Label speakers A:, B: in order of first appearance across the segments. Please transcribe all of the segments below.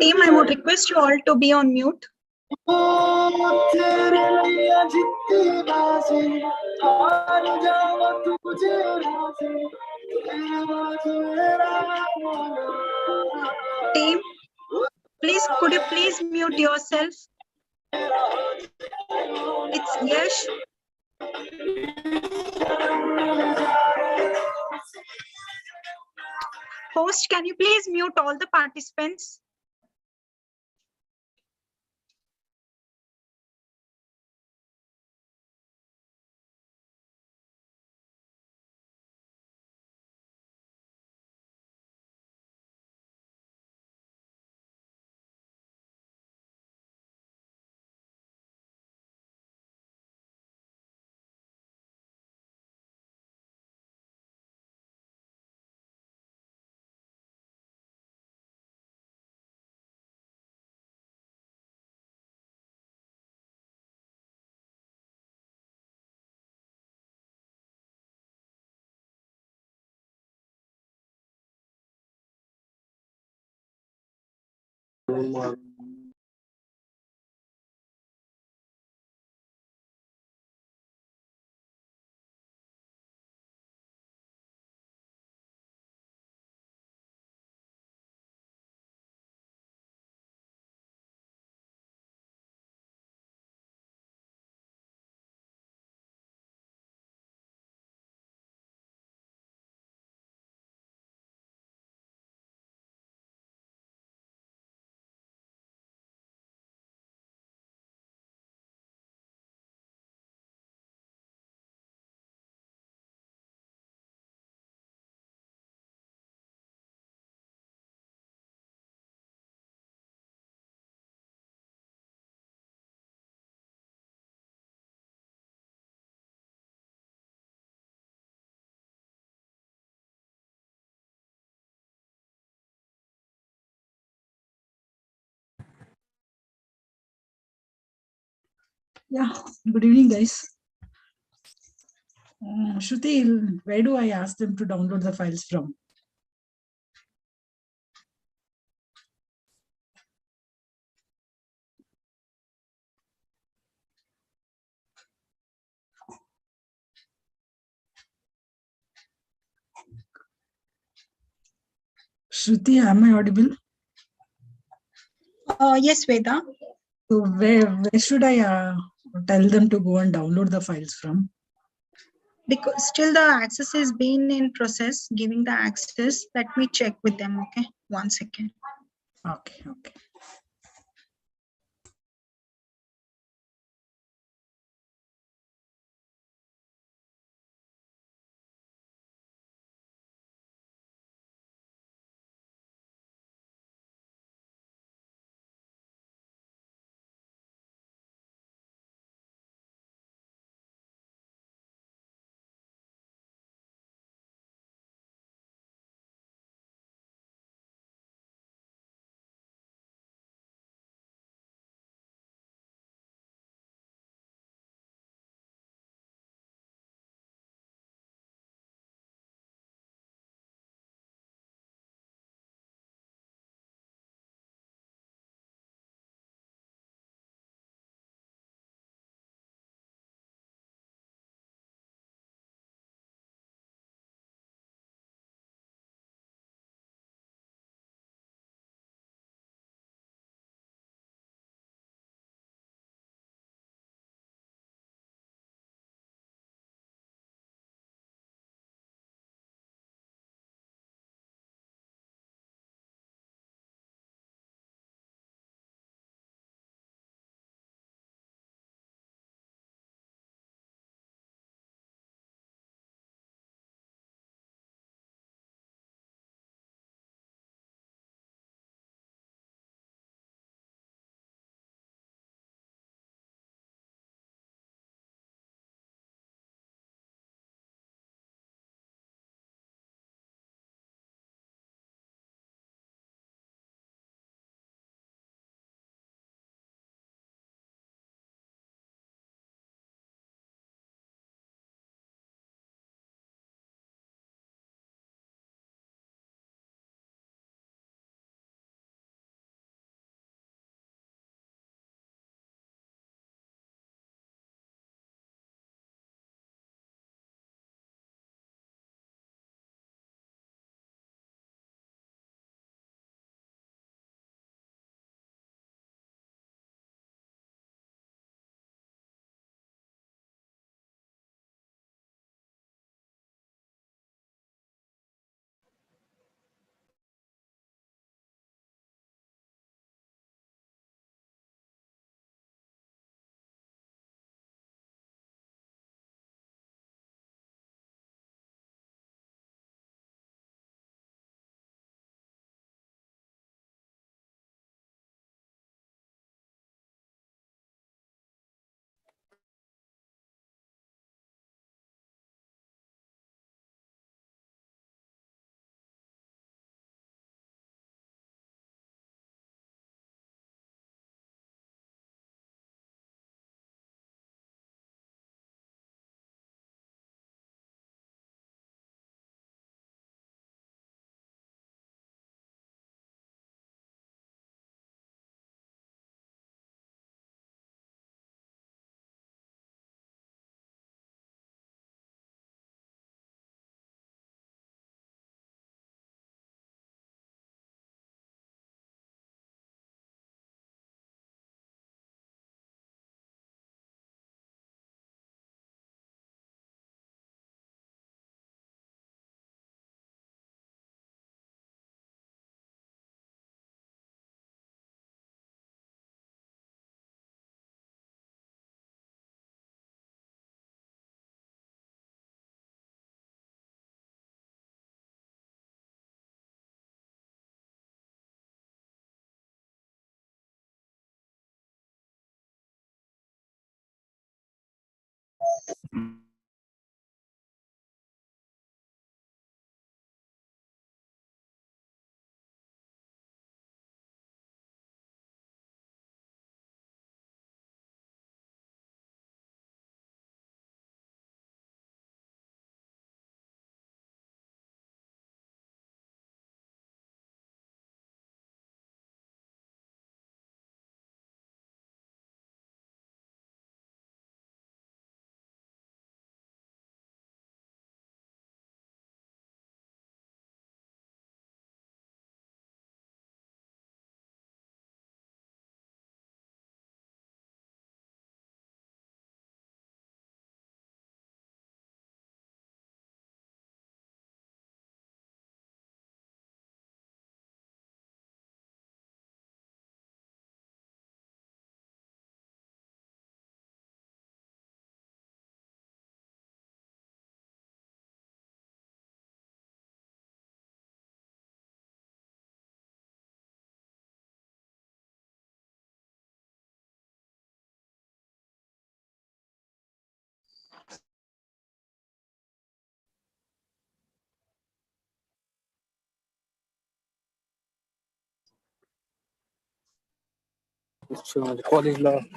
A: Team, I would request you all to be on mute. Team, please, could you please mute yourself? It's Yash. Host, can you please mute all the participants?
B: Yeah, good evening, guys. Shruti, where do I ask them to download the files from? Shruti, am I audible?
A: Yes, Veda.
B: So where should I tell them to go and download the files from?
A: Because still the access is being in process, giving the access. Let me check with them. Okay, 1 second.
B: Okay.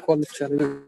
C: college challenge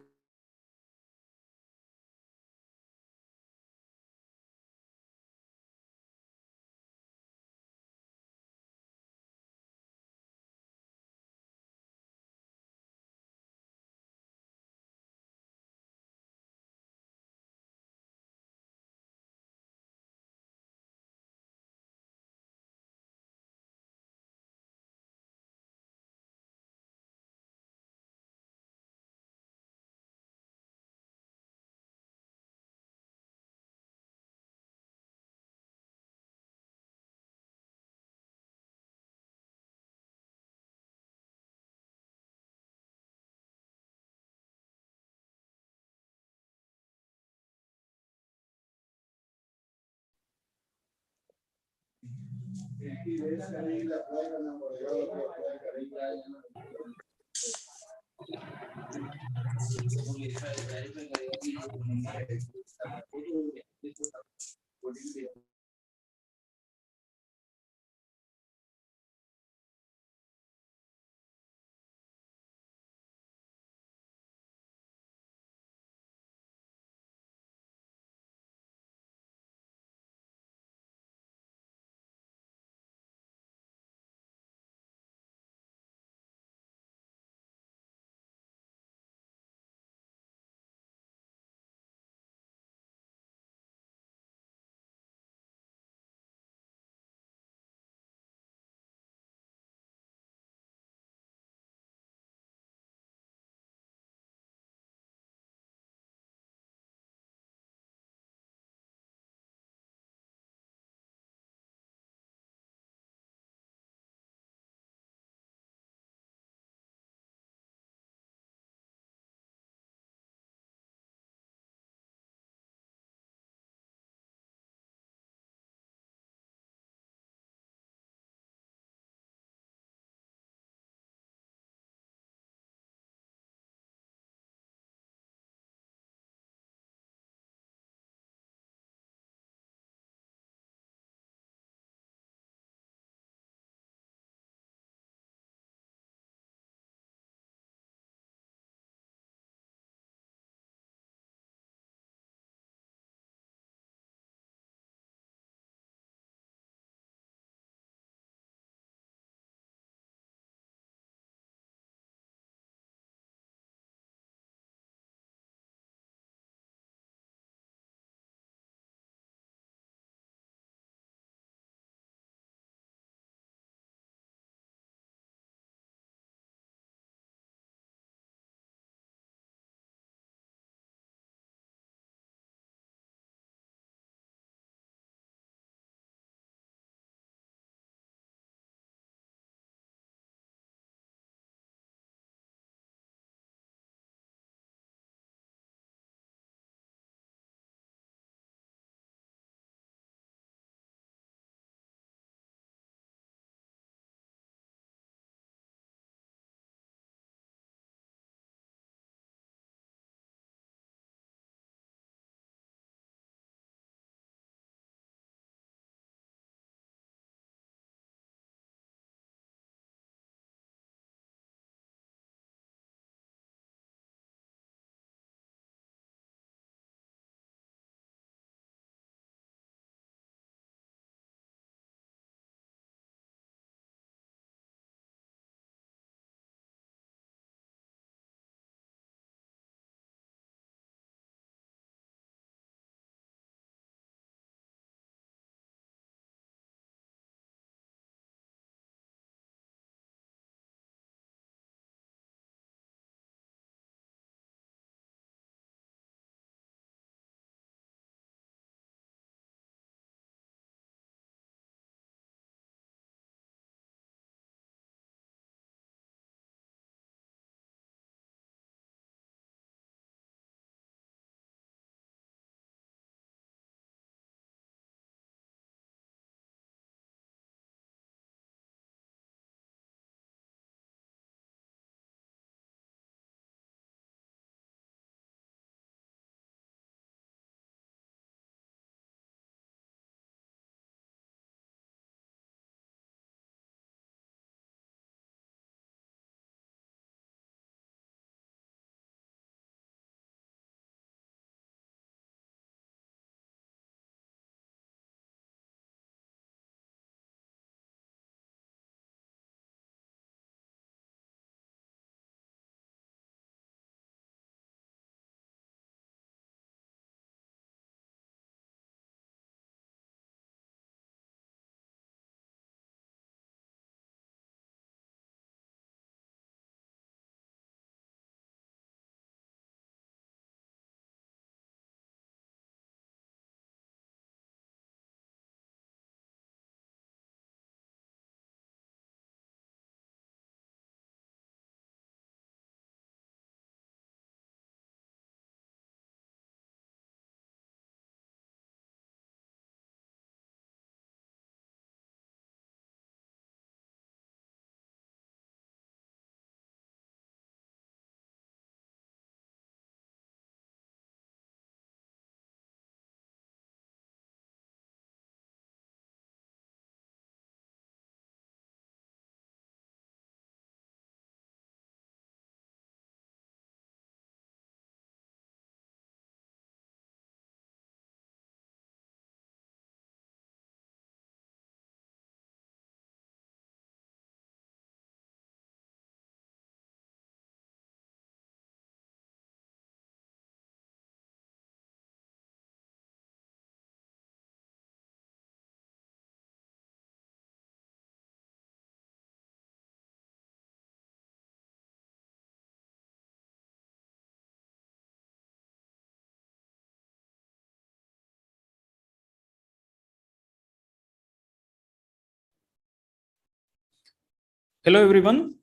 D: Hello, everyone.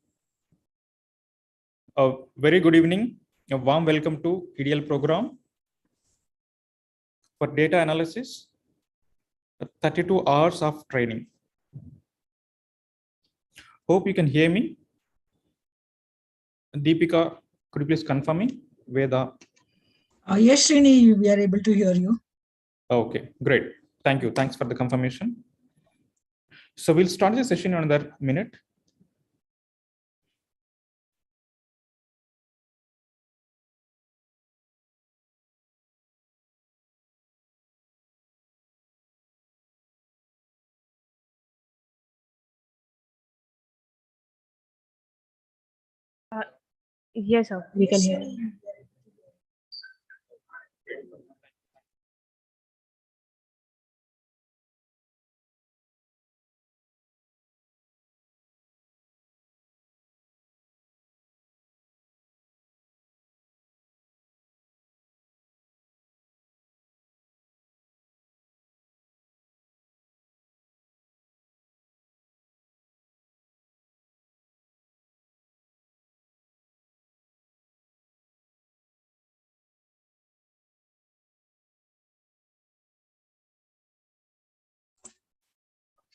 D: A very good evening. A warm welcome to EDL program for data analysis, 32 hours of training. Hope you can hear me. Deepika, could you please confirm me? Veda.
B: Yes, Srini, we are able to hear you.
D: Okay, great. Thank you. Thanks for the confirmation. So we'll start the session in another minute.
E: Yes, sir. We can hear you.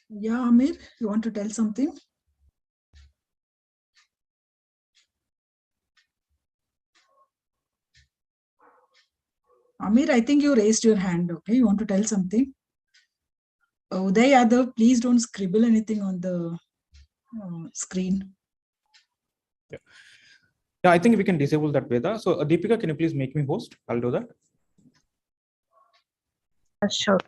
B: Yeah, Amir, you want to tell something? Amir, I think you raised your hand. Okay, you want to tell something? Uday Yadav, please don't scribble anything on the screen.
D: Yeah, I think we can disable that, Veda. So Deepika, can you please make me host? I'll do that.
E: Sure.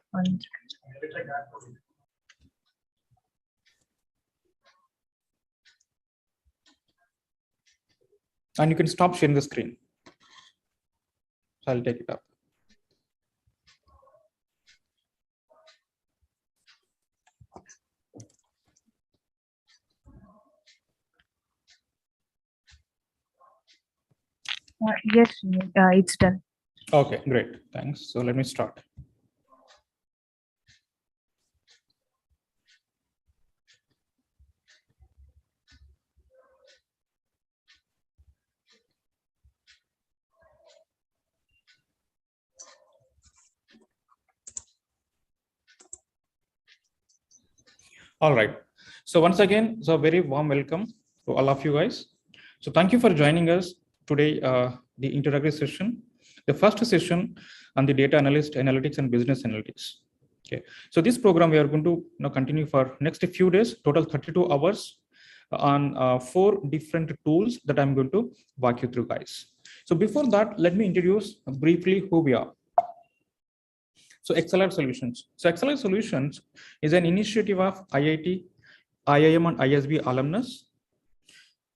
D: And you can stop sharing the screen. So I'll take it up.
E: Yes, it's done.
D: Okay, great. Thanks. So let me start. All right. So once again, so a very warm welcome to all of you guys. So thank you for joining us today, the introductory session, the first session on the data analyst, analytics, and business analytics. Okay. So this program we are going to continue for next few days, total 32 hours on 4 different tools that I'm going to walk you through, guys. So before that, let me introduce briefly who we are. So ExcelR Solutions. So ExcelR Solutions is an initiative of IIT, IIM, and ISB alumnus.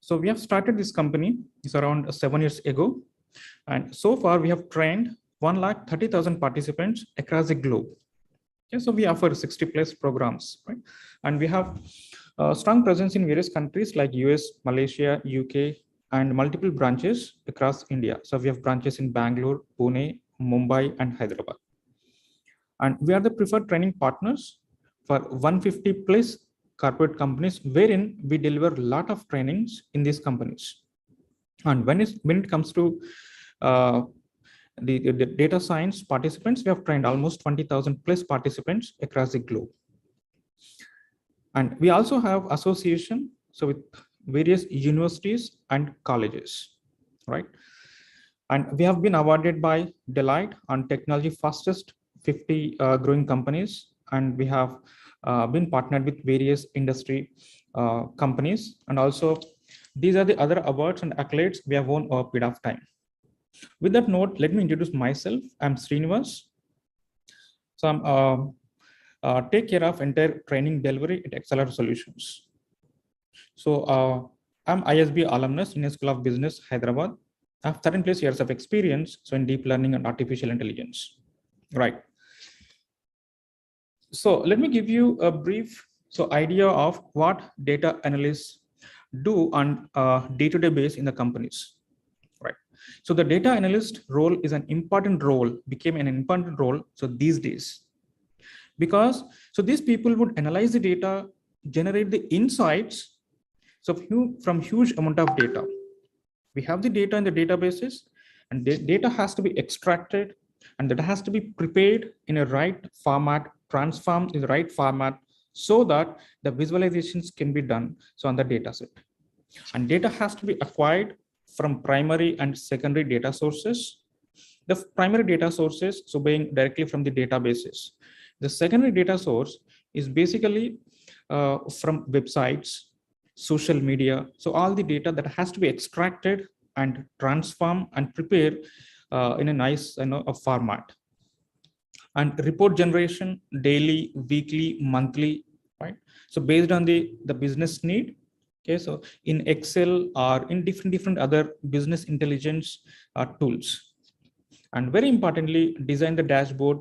D: So we have started this company is around 7 years ago. And so far we have trained 130,000 participants across the globe. Okay, so we offer 60 plus programs, right? And we have a strong presence in various countries like US, Malaysia, UK, and multiple branches across India. So we have branches in Bangalore, Pune, Mumbai, and Hyderabad. And we are the preferred training partners for 150 plus corporate companies, wherein we deliver a lot of trainings in these companies. And when it comes to the data science participants, we have trained almost 20,000 plus participants across the globe. And we also have association, so with various universities and colleges, right? And we have been awarded by Deloitte on technology fastest 50 growing companies, and we have been partnered with various industry companies, and also these are the other awards and accolades we have won over a period of time. With that note, let me introduce myself. I'm Srinivas. So I'm take care of entire training delivery at ExcelR Solutions. So I'm ISB alumnus in a School of Business, Hyderabad. I have 13 plus years of experience so in deep learning and artificial intelligence. Right. So let me give you a brief idea of what data analysts do on a day-to-day basis in the companies. Right. So the data analyst role is an important role, became an important role. So these days, because so these people would analyze the data, generate the insights, So from huge amount of data, we have the data in the databases, and the data has to be extracted, and that has to be prepared in a right format, transformed in the right format, so that the visualizations can be done so on the data set. And data has to be acquired from primary and secondary data sources. The primary data sources, so being directly from the databases. The secondary data source is basically from websites, social media. So all the data that has to be extracted and transformed and prepared in a nice format. And report generation, daily, weekly, monthly, right? So based on the business need. Okay, so in Excel or in different other business intelligence tools. And very importantly, design the dashboard,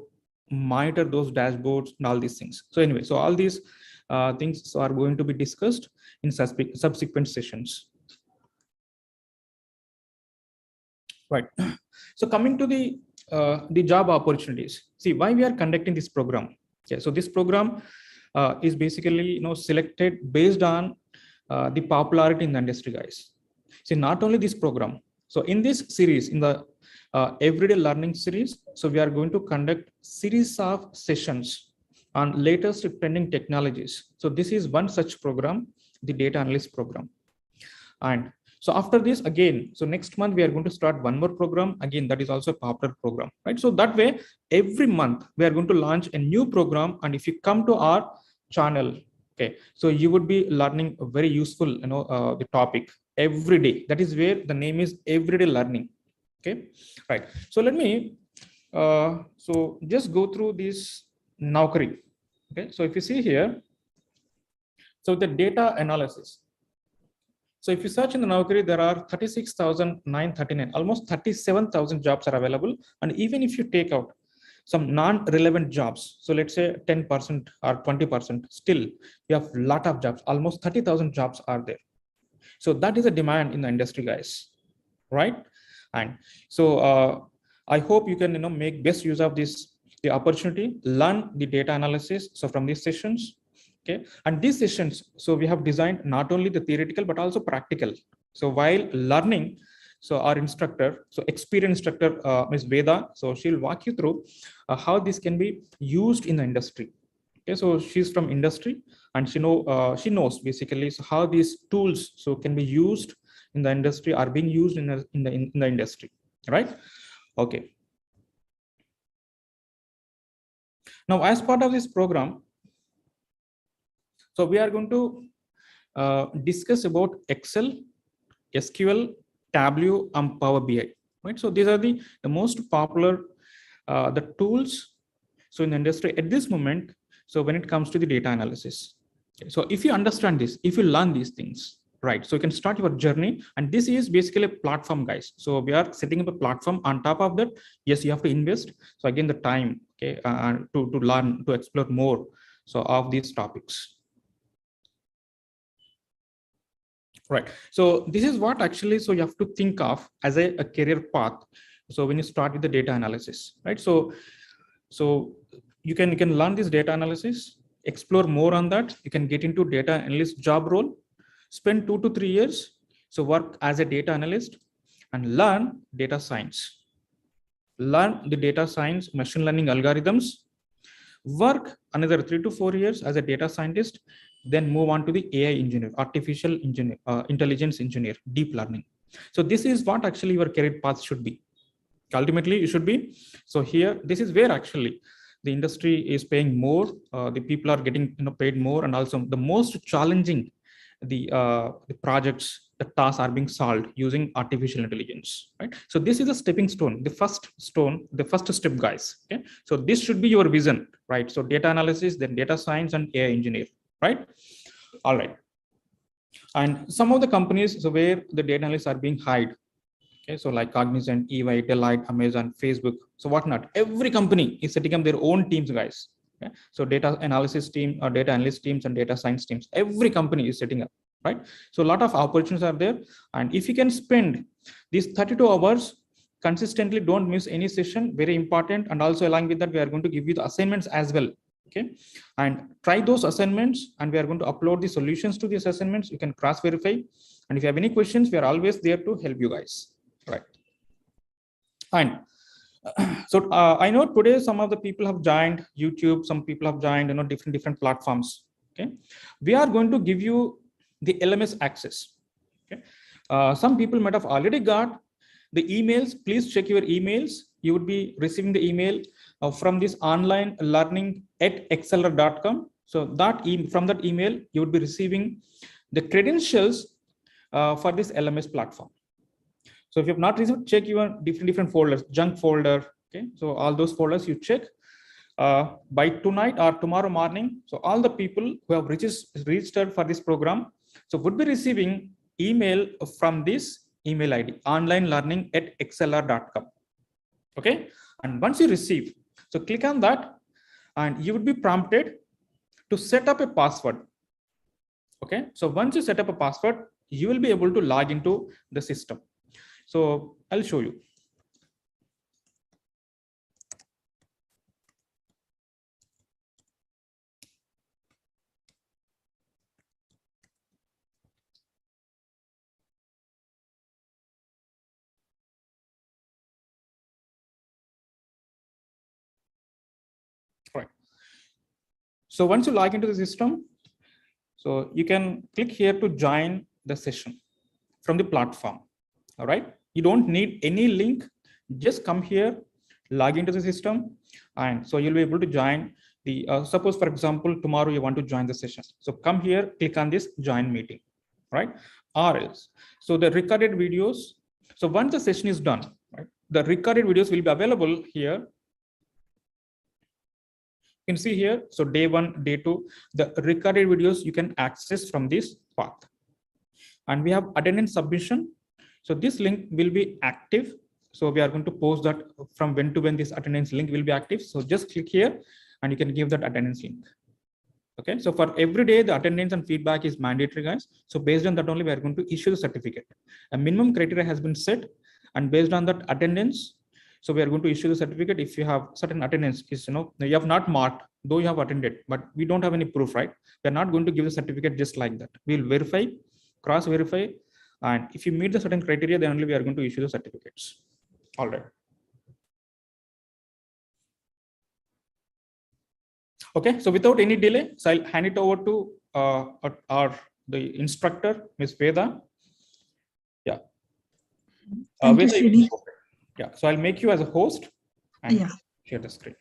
D: monitor those dashboards and all these things. So anyway, so all these things are going to be discussed in subsequent sessions. Right. So coming to the job opportunities. See why we are conducting this program. Okay, so this program is basically selected based on the popularity in the industry, guys. See, not only this program. So in this series, in the everyday learning series, so we are going to conduct series of sessions on latest trending technologies. So this is one such program, the data analyst program. And so after this, again, so next month we are going to start one more program. Again, that is also a popular program, right? So that way, every month we are going to launch a new program. And if you come to our channel, okay, so you would be learning a very useful, the topic every day. That is where the name is everyday learning. Okay, right. So let me so just go through this Naukri. Okay, so if you see here, so the data analysis. So if you search in the Naukri, there are 36,939, almost 37,000 jobs are available. And even if you take out some non-relevant jobs, so let's say 10% or 20%, still you have a lot of jobs, almost 30,000 jobs are there. So that is a demand in the industry, guys, right? And so I hope you can make best use of the opportunity, learn the data analysis. So from these sessions, okay, and these sessions, so we have designed not only the theoretical but also practical. So while learning, so our instructor, so experienced instructor, Ms. Veda, so she'll walk you through how this can be used in the industry. Okay, so she's from industry, and she knows basically so how these tools so can be used in the industry, are being used in the industry, right? Okay. Now, as part of this program, so we are going to discuss about Excel, SQL, Tableau, and Power BI, right? So these are the most popular the tools so in the industry at this moment. So when it comes to the data analysis, okay, so if you understand this, if you learn these things, right, so you can start your journey. And this is basically a platform, guys. So we are setting up a platform. On top of that, yes, you have to invest. So again, the time, okay, to learn, to explore more so of these topics. Right. So this is what actually, so you have to think of as a career path. So when you start with the data analysis, right? So you can learn this data analysis, explore more on that. You can get into data analyst job role, spend 2 to 3 years. So work as a data analyst and learn data science. Learn the data science, machine learning algorithms, work another 3 to 4 years as a data scientist, then move on to the AI engineer, artificial engineer, intelligence engineer, deep learning. So this is what actually your career path should be. Ultimately, you should be. So here, this is where actually the industry is paying more. The people are getting paid more, and also the most challenging the projects, the tasks are being solved using artificial intelligence, right? So this is a stepping stone, the first step, guys. Okay, so this should be your vision, right? So data analysis, then data science, and AI engineer, right? All right. And some of the companies, so where the data analysts are being hired, okay, so like Cognizant, EY, Deloitte, Amazon, Facebook, so whatnot. Every company is setting up their own teams, guys. Okay? So data analysis team, or data analyst teams, and data science teams. Every company is setting up, right? So a lot of opportunities are there. And if you can spend these 32 hours consistently, don't miss any session, very important. And also along with that, we are going to give you the assignments as well. Okay, and try those assignments, and we are going to upload the solutions to these assignments. You can cross verify, and if you have any questions, we are always there to help you guys. Right. And so I know today some of the people have joined YouTube, some people have joined different platforms. Okay, we are going to give you the LMS access. Okay, some people might have already got the emails. Please check your emails. You would be receiving the email from this online learning at ExcelR.com. So that from that email, you would be receiving the credentials for this LMS platform. So if you have not received, check your different folders, junk folder. Okay, so all those folders you check by tonight or tomorrow morning. So all the people who have registered for this program, so would be receiving email from this email ID, onlinelearning@excelr.com. Okay, and once you receive, so click on that, and you would be prompted to set up a password. Okay, so once you set up a password, you will be able to log into the system. So I'll show you. Right. So once you log into the system, so you can click here to join the session from the platform. All right. You don't need any link. Just come here, log into the system, and so you'll be able to join the, suppose for example, tomorrow you want to join the session. So come here, click on this join meeting, right? Or else, so the recorded videos. So once the session is done, right, the recorded videos will be available here. You can see here, so day 1, day 2, the recorded videos you can access from this path. And we have attendance submission. So this link will be active. So we are going to post that from when to when this attendance link will be active. So just click here and you can give that attendance link. Okay, so for every day, the attendance and feedback is mandatory, guys. So based on that only, we are going to issue the certificate. A minimum criteria has been set, and based on that attendance, so we are going to issue the certificate. If you have certain attendance, is you have not marked, though you have attended, but we don't have any proof, right? We are not going to give the certificate just like that. We'll verify, cross verify, and if you meet the certain criteria, then only we are going to issue the certificates. All right. Okay, so without any delay, so I'll hand it over to the instructor, Ms. Veda. Yeah.
B: Thank you, Srini.
D: Yeah, so I'll make you as a host and share the screen.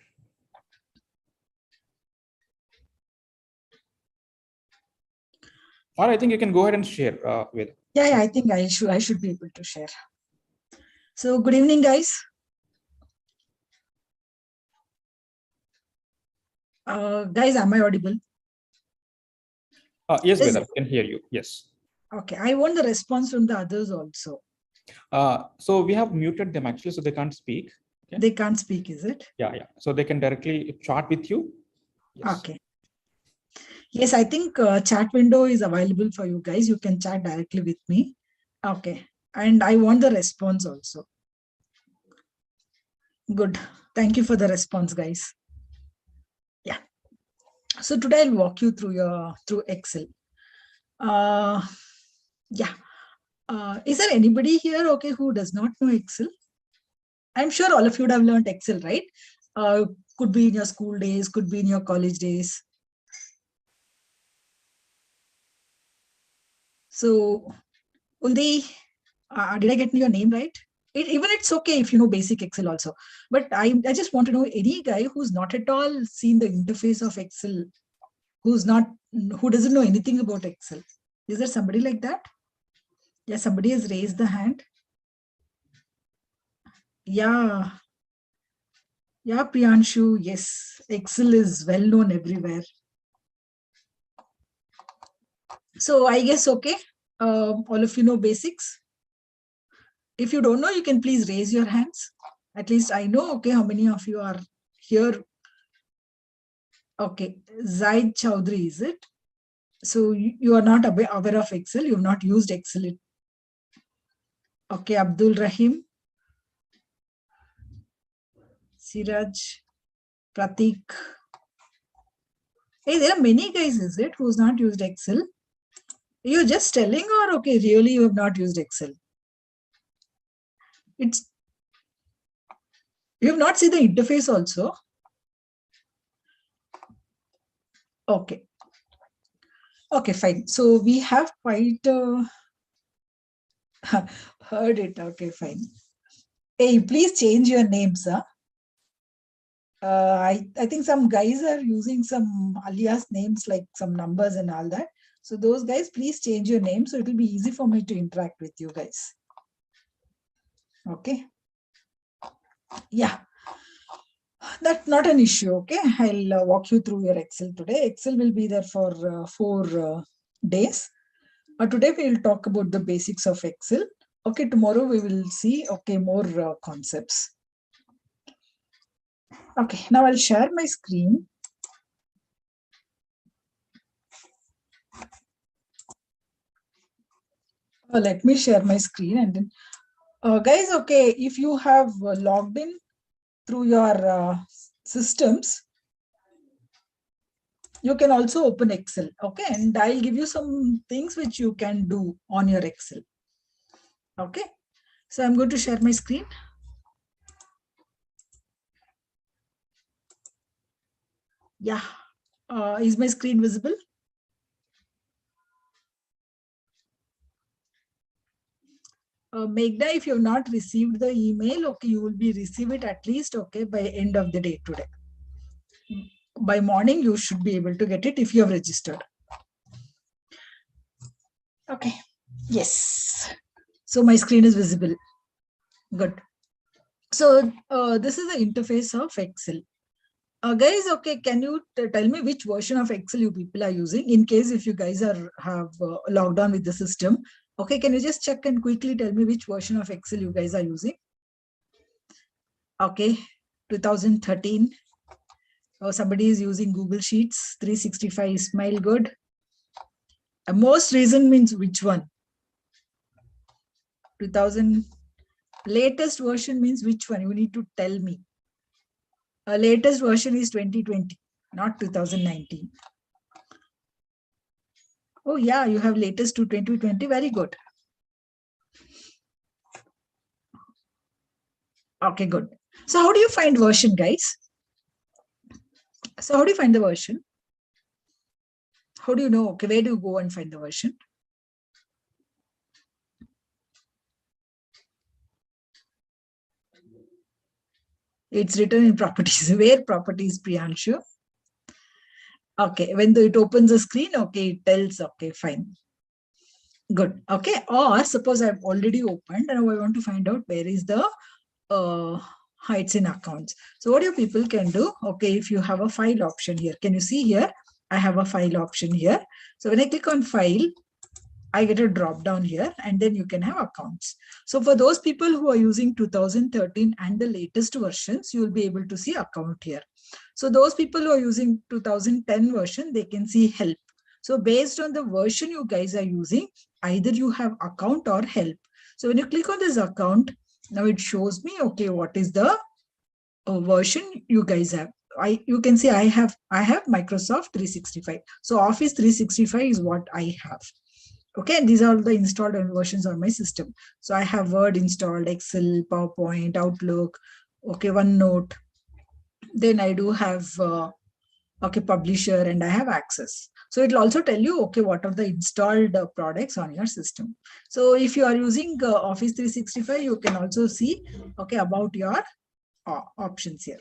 D: Or I think you can go ahead and share with.
B: Yeah, I think I should be able to share. So good evening, guys. Guys, am I audible?
D: Yes, Veda, I can hear you. Yes.
B: Okay, I want the response from the others also.
D: So we have muted them actually, so they can't speak. Okay?
B: They can't speak, is it?
D: Yeah. So they can directly chat with you. Yes.
B: Okay. Yes, I think chat window is available for you guys. You can chat directly with me. Okay. And I want the response also. Good. Thank you for the response, guys. Yeah. So today I'll walk you through Excel. Yeah. Is there anybody here, okay, who does not know Excel? I'm sure all of you would have learned Excel, right? Could be in your school days, could be in your college days. So, Uldi, did I get your name right? Even it's okay if you know basic Excel also. But I just want to know any guy who's not at all seen the interface of Excel, who doesn't know anything about Excel. Is there somebody like that? Yeah, somebody has raised the hand. Yeah, Priyanshu, yes, Excel is well known everywhere. So I guess, okay, all of you know basics. If you don't know, you can please raise your hands. At least I know, okay, how many of you are here. Okay, Zaid Chowdhury, is it? So you are not aware of Excel, you have not used Excel. Okay, Abdul Rahim, Siraj, Pratik, Hey, there are many guys, is it, who's not used Excel? You're just telling, or okay, really you have not used Excel? You have not seen the interface also. Okay. Okay, fine. So we have quite heard it. Okay, fine. Hey, please change your names, huh? I think some guys are using some alias names like some numbers and all that. So those guys, please change your name so it will be easy for me to interact with you guys. Okay. Yeah. That's not an issue. Okay. I'll walk you through your Excel today. Excel will be there for 4 days. Today we'll talk about the basics of Excel. Okay. Tomorrow we will see, okay, more concepts. Okay, now I'll share my screen. Let me share my screen and then, guys, okay, if you have logged in through your systems, you can also open Excel, okay, and I'll give you some things which you can do on your Excel. Okay, so I'm going to share my screen. Yeah, is my screen visible? Megda, if you have not received the email, okay, you will be receive it at least, okay, by end of the day today. By morning, you should be able to get it if you have registered. Okay, yes. So my screen is visible. Good. So this is the interface of Excel. Guys, okay, can you tell me which version of Excel you people are using in case if you guys have logged on with the system? Okay, can you just check and quickly tell me which version of Excel you guys are using? Okay, 2013. Oh, somebody is using Google Sheets, 365 Smile Good. Most recent means which one? 2000. Latest version means which one? You need to tell me. Latest version is 2020, not 2019. Oh yeah, you have latest to 2020. Very good. Okay, good. So how do you find version, guys? So how do you find the version? How do you know? Okay, where do you go and find the version? It's written in properties. Where properties, Priyanshu? Okay, when it opens the screen, okay, it tells, okay, fine. Good. Okay, or suppose I've already opened and I want to find out where is the heights in accounts. So what you people can do, okay, if you have a file option here, can you see here? I have a file option here. So when I click on file, I get a drop down here and then you can have accounts. So for those people who are using 2013 and the latest versions, you will be able to see account here. So those people who are using 2010 version, they can see help. So based on the version you guys are using, either you have account or help. So when you click on this account, now it shows me, okay, what is the version you guys have. You can see I have Microsoft 365. So Office 365 is what I have. Okay, and these are all the installed versions on my system. So I have Word installed, Excel, PowerPoint, Outlook, okay, OneNote. Then I do have okay, Publisher, and I have Access. So it will also tell you, okay, what are the installed products on your system. So if you are using Office 365, you can also see, okay, about your options here.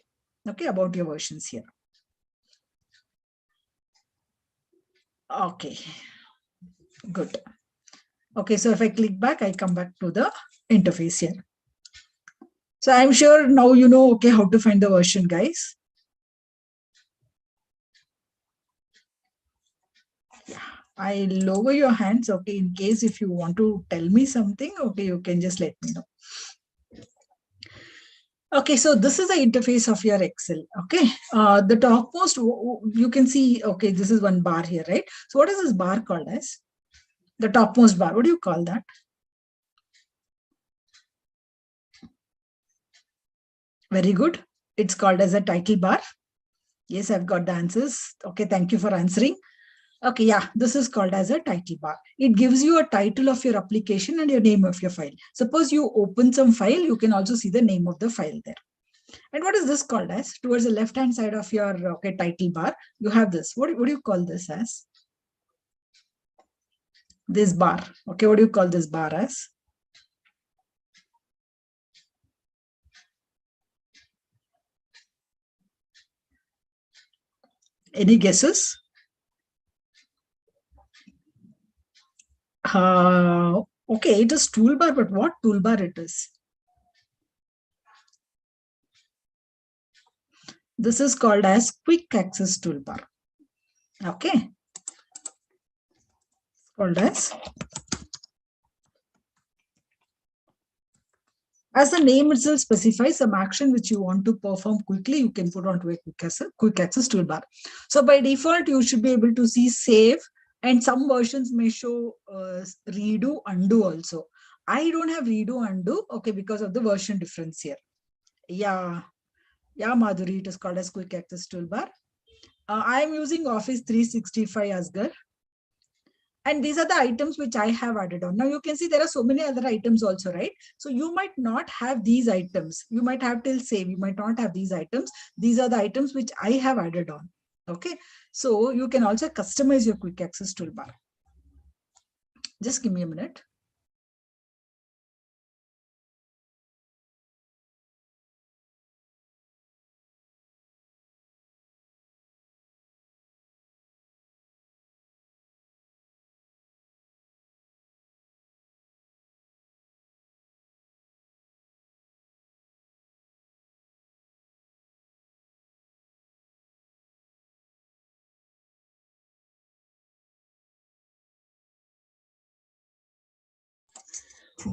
B: Okay, about your versions here. Okay, good. Okay, so if I click back, I come back to the interface here. So I'm sure now you know, okay, how to find the version, guys. Yeah, I lower your hands, okay, in case if you want to tell me something, okay, you can just let me know. Okay, so this is the interface of your Excel. Okay, the topmost, you can see, okay, this is one bar here, right? So what is this bar called as? The topmost bar, what do you call that? Very good. It's called as a title bar. Yes, I've got the answers. Okay, thank you for answering. Okay, yeah, this is called as a title bar. It gives you a title of your application and your name of your file. Suppose you open some file, you can also see the name of the file there. And what is this called as? Towards the left-hand side of your title bar, you have this. What do you call this as? This bar. Okay, what do you call this bar as? Any guesses? Okay, it is toolbar, but what toolbar it is? This is called as quick access toolbar. Okay. It's called as the name itself specifies, some action which you want to perform quickly, you can put onto a quick access toolbar. So by default, you should be able to see save, and some versions may show redo, undo also. I don't have redo, undo, okay, because of the version difference here. Yeah, Madhuri, it is called as quick access toolbar. I am using Office 365 Asgar. And these are the items which I have added on. Now you can see there are so many other items also, right? So you might not have these items. You might have till save. You might not have these items. These are the items which I have added on. Okay. So you can also customize your quick access toolbar. Just give me a minute.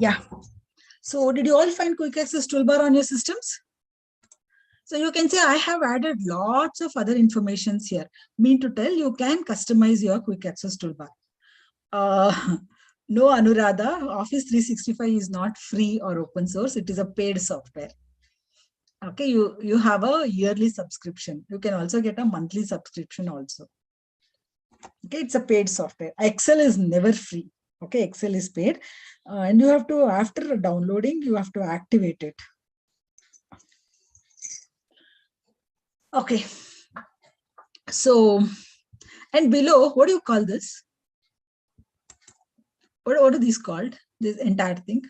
B: Yeah. So did you all find quick access toolbar on your systems? So you can say I have added lots of other informations here. Mean to tell, you can customize your quick access toolbar. No, Anuradha, Office 365 is not free or open source. It is a paid software. Okay, you have a yearly subscription. You can also get a monthly subscription also. Okay, it's a paid software. Excel is never free. Okay, Excel is paid. And you have to, after downloading, you have to activate it. Okay. So, and below, what do you call this? What are these called? This entire thing?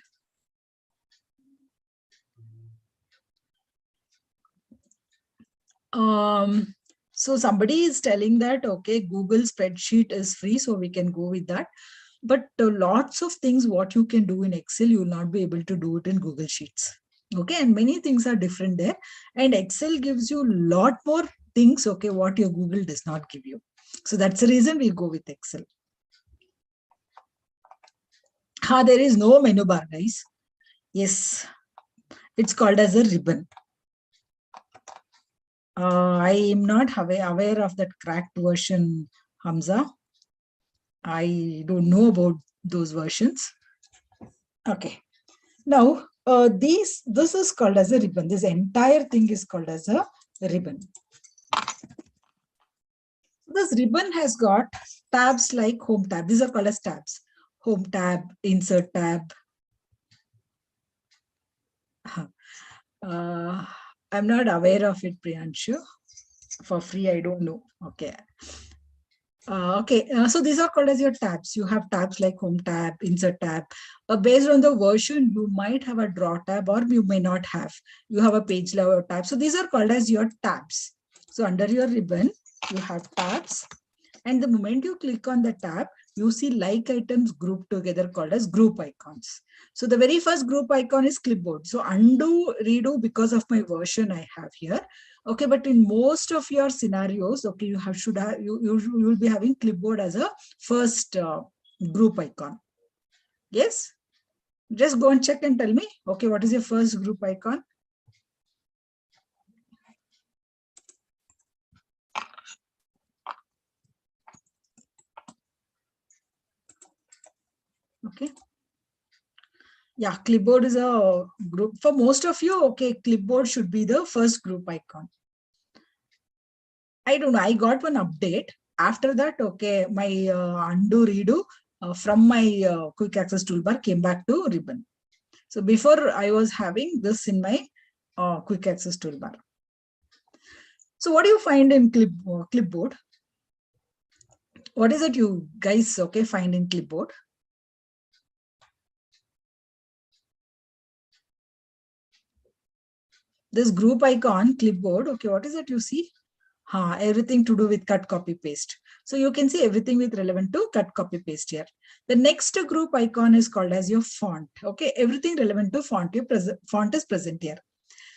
B: So somebody is telling that, okay, Google spreadsheet is free, so we can go with that. But lots of things, what you can do in Excel, you will not be able to do it in Google Sheets. Okay, and many things are different there. And Excel gives you a lot more things, okay, what your Google does not give you. So that's the reason we go with Excel. There is no menu bar, guys. Yes, it's called as a ribbon. I am not aware of that cracked version, Hamza. I don't know about those versions. Okay. Now, this is called as a ribbon. This entire thing is called as a ribbon. This ribbon has got tabs like home tab. These are called as tabs. Home tab, insert tab. I'm not aware of it, Priyanshu. For free, I don't know. Okay. So these are called as your tabs. You have tabs like home tab, insert tab. Based on the version, you might have a draw tab or you may not have. You have a page level tab. So these are called as your tabs. So under your ribbon, you have tabs. And the moment you click on the tab, you see like items grouped together called as group icons. So the very first group icon is clipboard. So undo, redo because of my version I have here. Okay, but in most of your scenarios, okay, you will be having clipboard as a first group icon. Yes, just go and check and tell me. Okay, what is your first group icon? Okay. Yeah, clipboard is a group. For most of you, okay, clipboard should be the first group icon. I don't know. I got one update. After that, okay, my undo redo from my quick access toolbar came back to ribbon. So before I was having this in my quick access toolbar. So what do you find in Clipboard? What is it you guys find in Clipboard? This group icon, Clipboard, okay, what is it you see? Everything to do with cut, copy, paste. So you can see everything with relevant to cut, copy, paste here. The next group icon is called as your font. Okay, everything relevant to font, font is present here.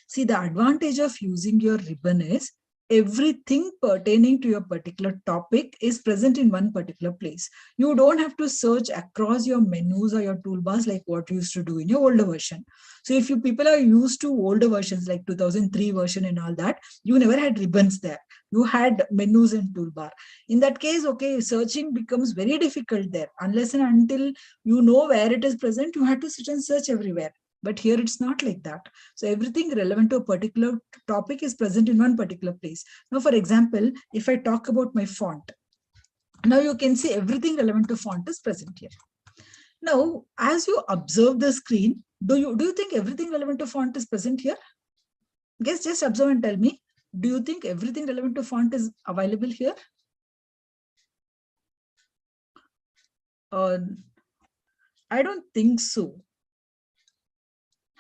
B: See, the advantage of using your ribbon is everything pertaining to your particular topic is present in one particular place. You don't have to search across your menus or your toolbars like what you used to do in your older version. So if you people are used to older versions like 2003 version and all that, you never had ribbons there. You had menus and toolbar. In that case, okay, searching becomes very difficult there. Unless and until you know where it is present, you have to sit and search everywhere. But here it's not like that. So everything relevant to a particular topic is present in one particular place. Now, for example, if I talk about my font, now you can see everything relevant to font is present here. Now, as you observe the screen, do you think everything relevant to font is present here? Guys, just observe and tell me, do you think everything relevant to font is available here? I don't think so.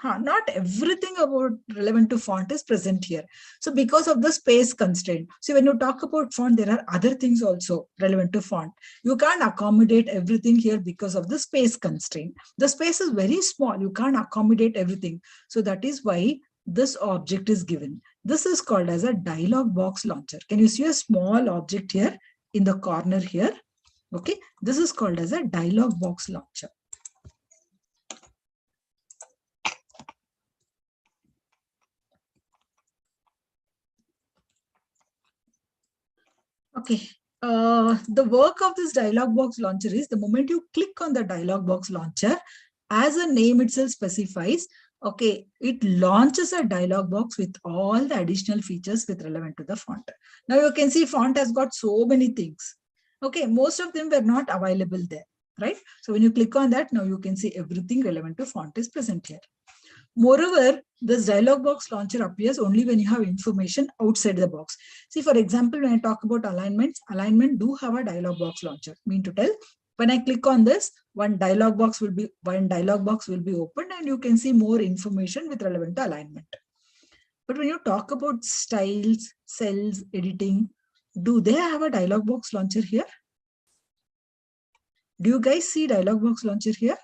B: Not everything about relevant to font is present here. So because of the space constraint. So when you talk about font, there are other things also relevant to font. You can't accommodate everything here because of the space constraint. The space is very small. You can't accommodate everything. So that is why this object is given. This is called as a dialog box launcher. Can you see a small object here in the corner here? Okay, this is called as a dialog box launcher. Okay, the work of this dialog box launcher is the moment you click on the dialog box launcher, as the name itself specifies, okay, it launches a dialog box with all the additional features with relevant to the font. Now you can see font has got so many things. Okay, most of them were not available there, right? So when you click on that, now you can see everything relevant to font is present here. Moreover, this dialog box launcher appears only when you have information outside the box. See, for example, when I talk about alignments, alignment do have a dialog box launcher. Mean to tell, when I click on this, one dialog box will be opened and you can see more information with relevant to alignment. But when you talk about styles, cells, editing, do they have a dialog box launcher here? Do you guys see dialog box launcher here?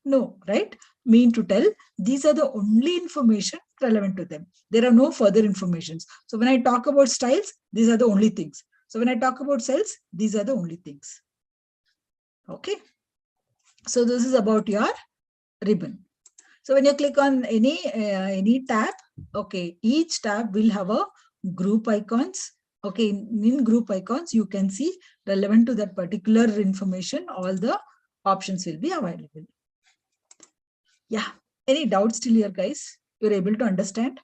B: No, right? Mean to tell, these are the only information relevant to them. There are no further informations. So when I talk about styles, these are the only things. So when I talk about cells, these are the only things. Okay. So this is about your ribbon. So when you click on any tab, okay, each tab will have a group icons. Okay, in group icons, you can see relevant to that particular information, all the options will be available. Yeah, any doubts still here, guys? You're able to understand?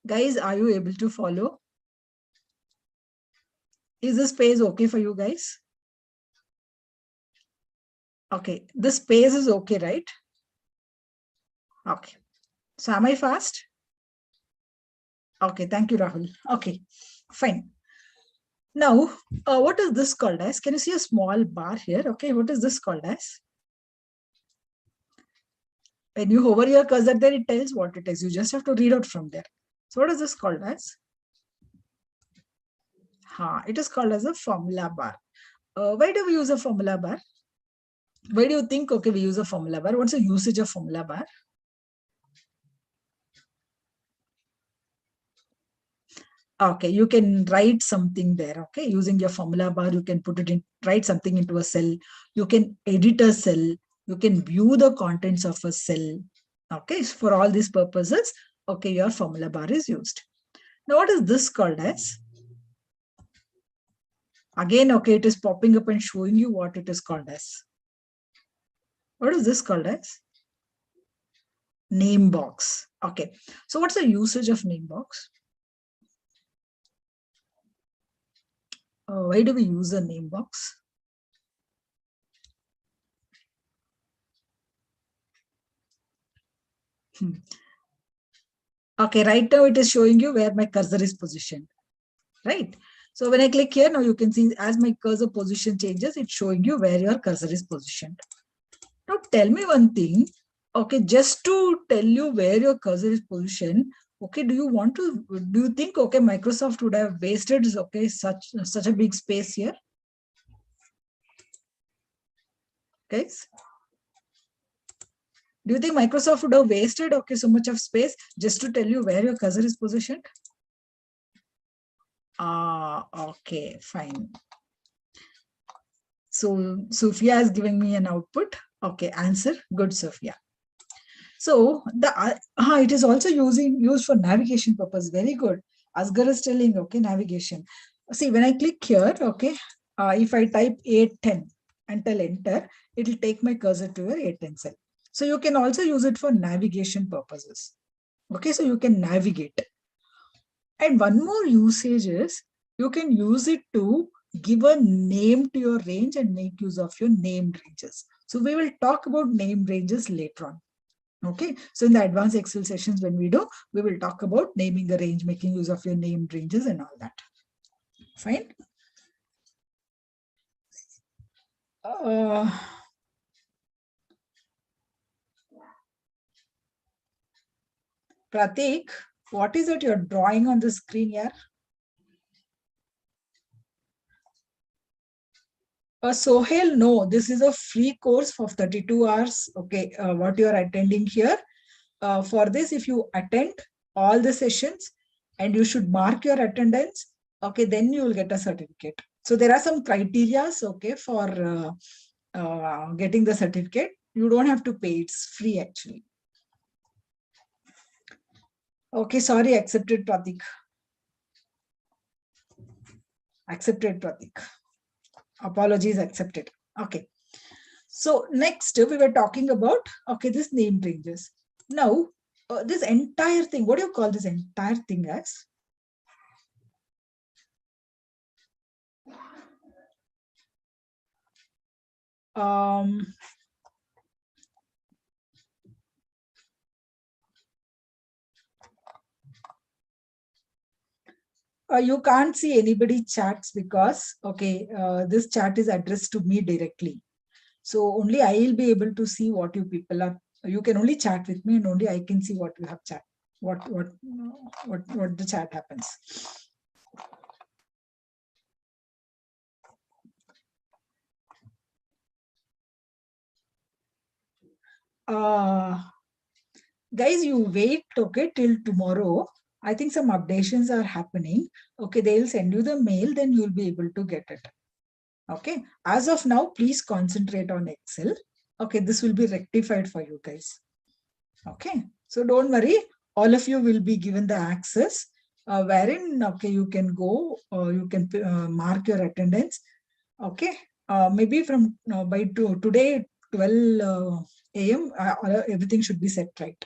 B: Guys, are you able to follow? Is this page okay for you guys? Okay, this page is okay, right? Okay, so am I fast? Okay, thank you, Rahul. Okay, fine. Now, what is this called as? Can you see a small bar here? Okay, what is this called as? When you hover your cursor there, it tells what it is. You just have to read out from there. So what is this called as? It is called as a formula bar. Why do we use a formula bar? Why do you think, okay, we use a formula bar? What's the usage of formula bar? Okay, you can write something there. Okay, using your formula bar, you can put it in, write something into a cell. You can edit a cell. You can view the contents of a cell. Okay, so for all these purposes, okay, your formula bar is used. Now, what is this called as? Again, okay, it is popping up and showing you what it is called as. What is this called as? Name box. Okay, so what's the usage of name box? Why do we use a name box? Okay, right now it is showing you where my cursor is positioned, right? So when I click here, now you can see as my cursor position changes, it's showing you where your cursor is positioned. Now tell me one thing, okay, just to tell you where your cursor is positioned, okay, do you think, okay, Microsoft would have wasted, okay, such a big space here? Guys? Do you think Microsoft would have wasted, okay, so much of space just to tell you where your cursor is positioned? Okay, fine. So Sophia is giving me an output. Okay, answer. Good, Sophia. So it is also used for navigation purpose. Very good. Asghar is telling, okay, navigation. See, when I click here, okay, if I type 810 and tell enter, it will take my cursor to your 810 cell. So you can also use it for navigation purposes. Okay, so you can navigate. And one more usage is you can use it to give a name to your range and make use of your named ranges. So we will talk about named ranges later on. Okay, so in the advanced Excel sessions, when we will talk about naming a range, making use of your named ranges and all that. Fine. Pratik, what is it you're drawing on the screen here? Sohail, no, this is a free course for 32 hours. Okay, what you are attending here. For this, if you attend all the sessions and you should mark your attendance, okay, then you will get a certificate. So there are some criteria, okay, for getting the certificate. You don't have to pay, it's free actually. Okay, sorry, accepted, Pratik. Accepted, Pratik. Apologies, accepted. Okay. So next we were talking about, okay, this name ranges. Now, this entire thing, what do you call this entire thing as? You can't see anybody chats because, okay, this chat is addressed to me directly. So only I will be able to see what you people are. You can only chat with me and only I can see what you have chat, what the chat happens. Guys, you wait, okay, till tomorrow. I think some updations are happening. Okay, they'll send you the mail, then you'll be able to get it. Okay, as of now, please concentrate on Excel. Okay, this will be rectified for you guys. Okay, so don't worry, all of you will be given the access wherein, okay, you can go, you can mark your attendance. Okay, maybe from by today, 12 a.m., everything should be set right.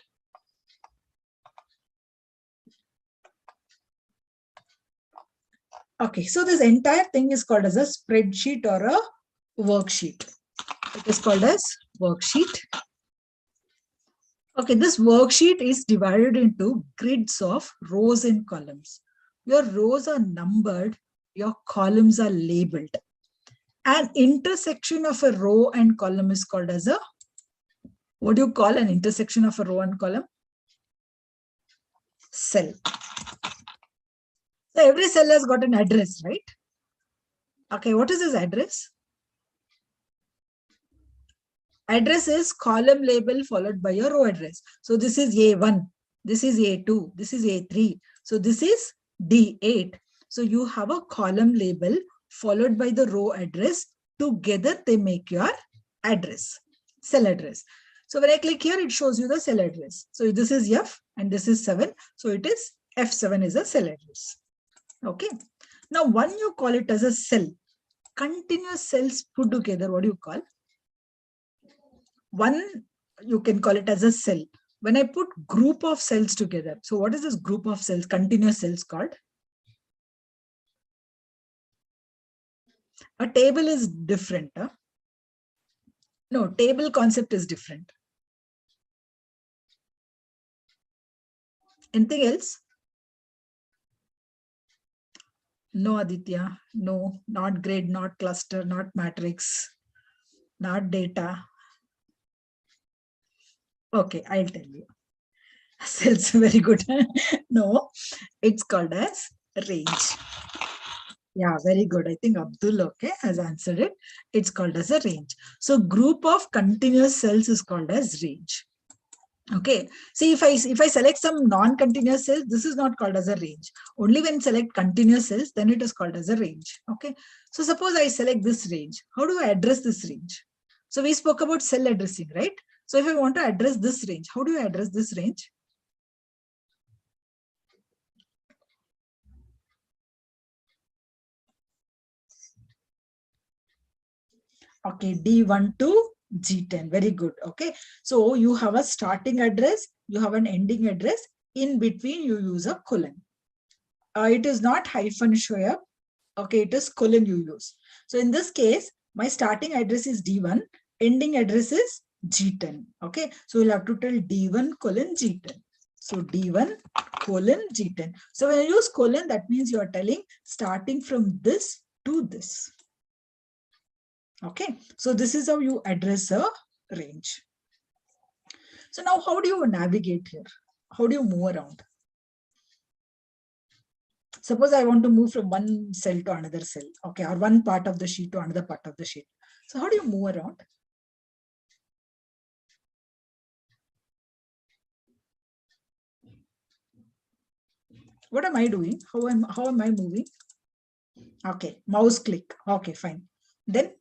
B: Okay, so this entire thing is called as a spreadsheet or a worksheet. It is called as worksheet. Okay, this worksheet is divided into grids of rows and columns. Your rows are numbered, your columns are labeled. An intersection of a row and column is called as a, what do you call an intersection of a row and column? Cell. So every cell has got an address, right? Okay, what is this address? Address is column label followed by a row address. So this is A1, this is A2, this is A3. So this is D8. So you have a column label followed by the row address. Together they make your address, cell address. So when I click here, it shows you the cell address. So this is F and this is 7. So it is F7 is a cell address. Okay. Now one you call it as a cell. Continuous cells put together, what do you call? One, you can call it as a cell. when I put group of cells together, so what is this group of cells, continuous cells called? A table is different. Huh? No, table concept is different. Anything else? No, Aditya. No, not grid, not cluster, not matrix, not data. Okay, I'll tell you. Cells, very good. No, it's called as range. Yeah, very good. I think Abdul, okay, has answered it. It's called as a range. So group of continuous cells is called as range. Okay. See, if I select some non-continuous cells, this is not called as a range. Only when select continuous cells, then it is called as a range. Okay. So suppose I select this range. How do I address this range? So we spoke about cell addressing, right? So if I want to address this range, how do you address this range? Okay, D1 to G10. Very good. Okay. So you have a starting address, you have an ending address. In between, you use a colon. It is not hyphen show up. Okay, it is colon you use. So in this case, my starting address is D1, ending address is G10. Okay. So you'll have to tell D1 colon G10. So D1 colon G10. So when you use colon, that means you are telling starting from this to this. Okay, so this is how you address a range. So now how do you navigate here? How do you move around? Suppose I want to move from one cell to another cell, okay, or one part of the sheet to another part of the sheet. So how do you move around? What am I doing? How am I moving? Okay, mouse click. Okay, fine. Then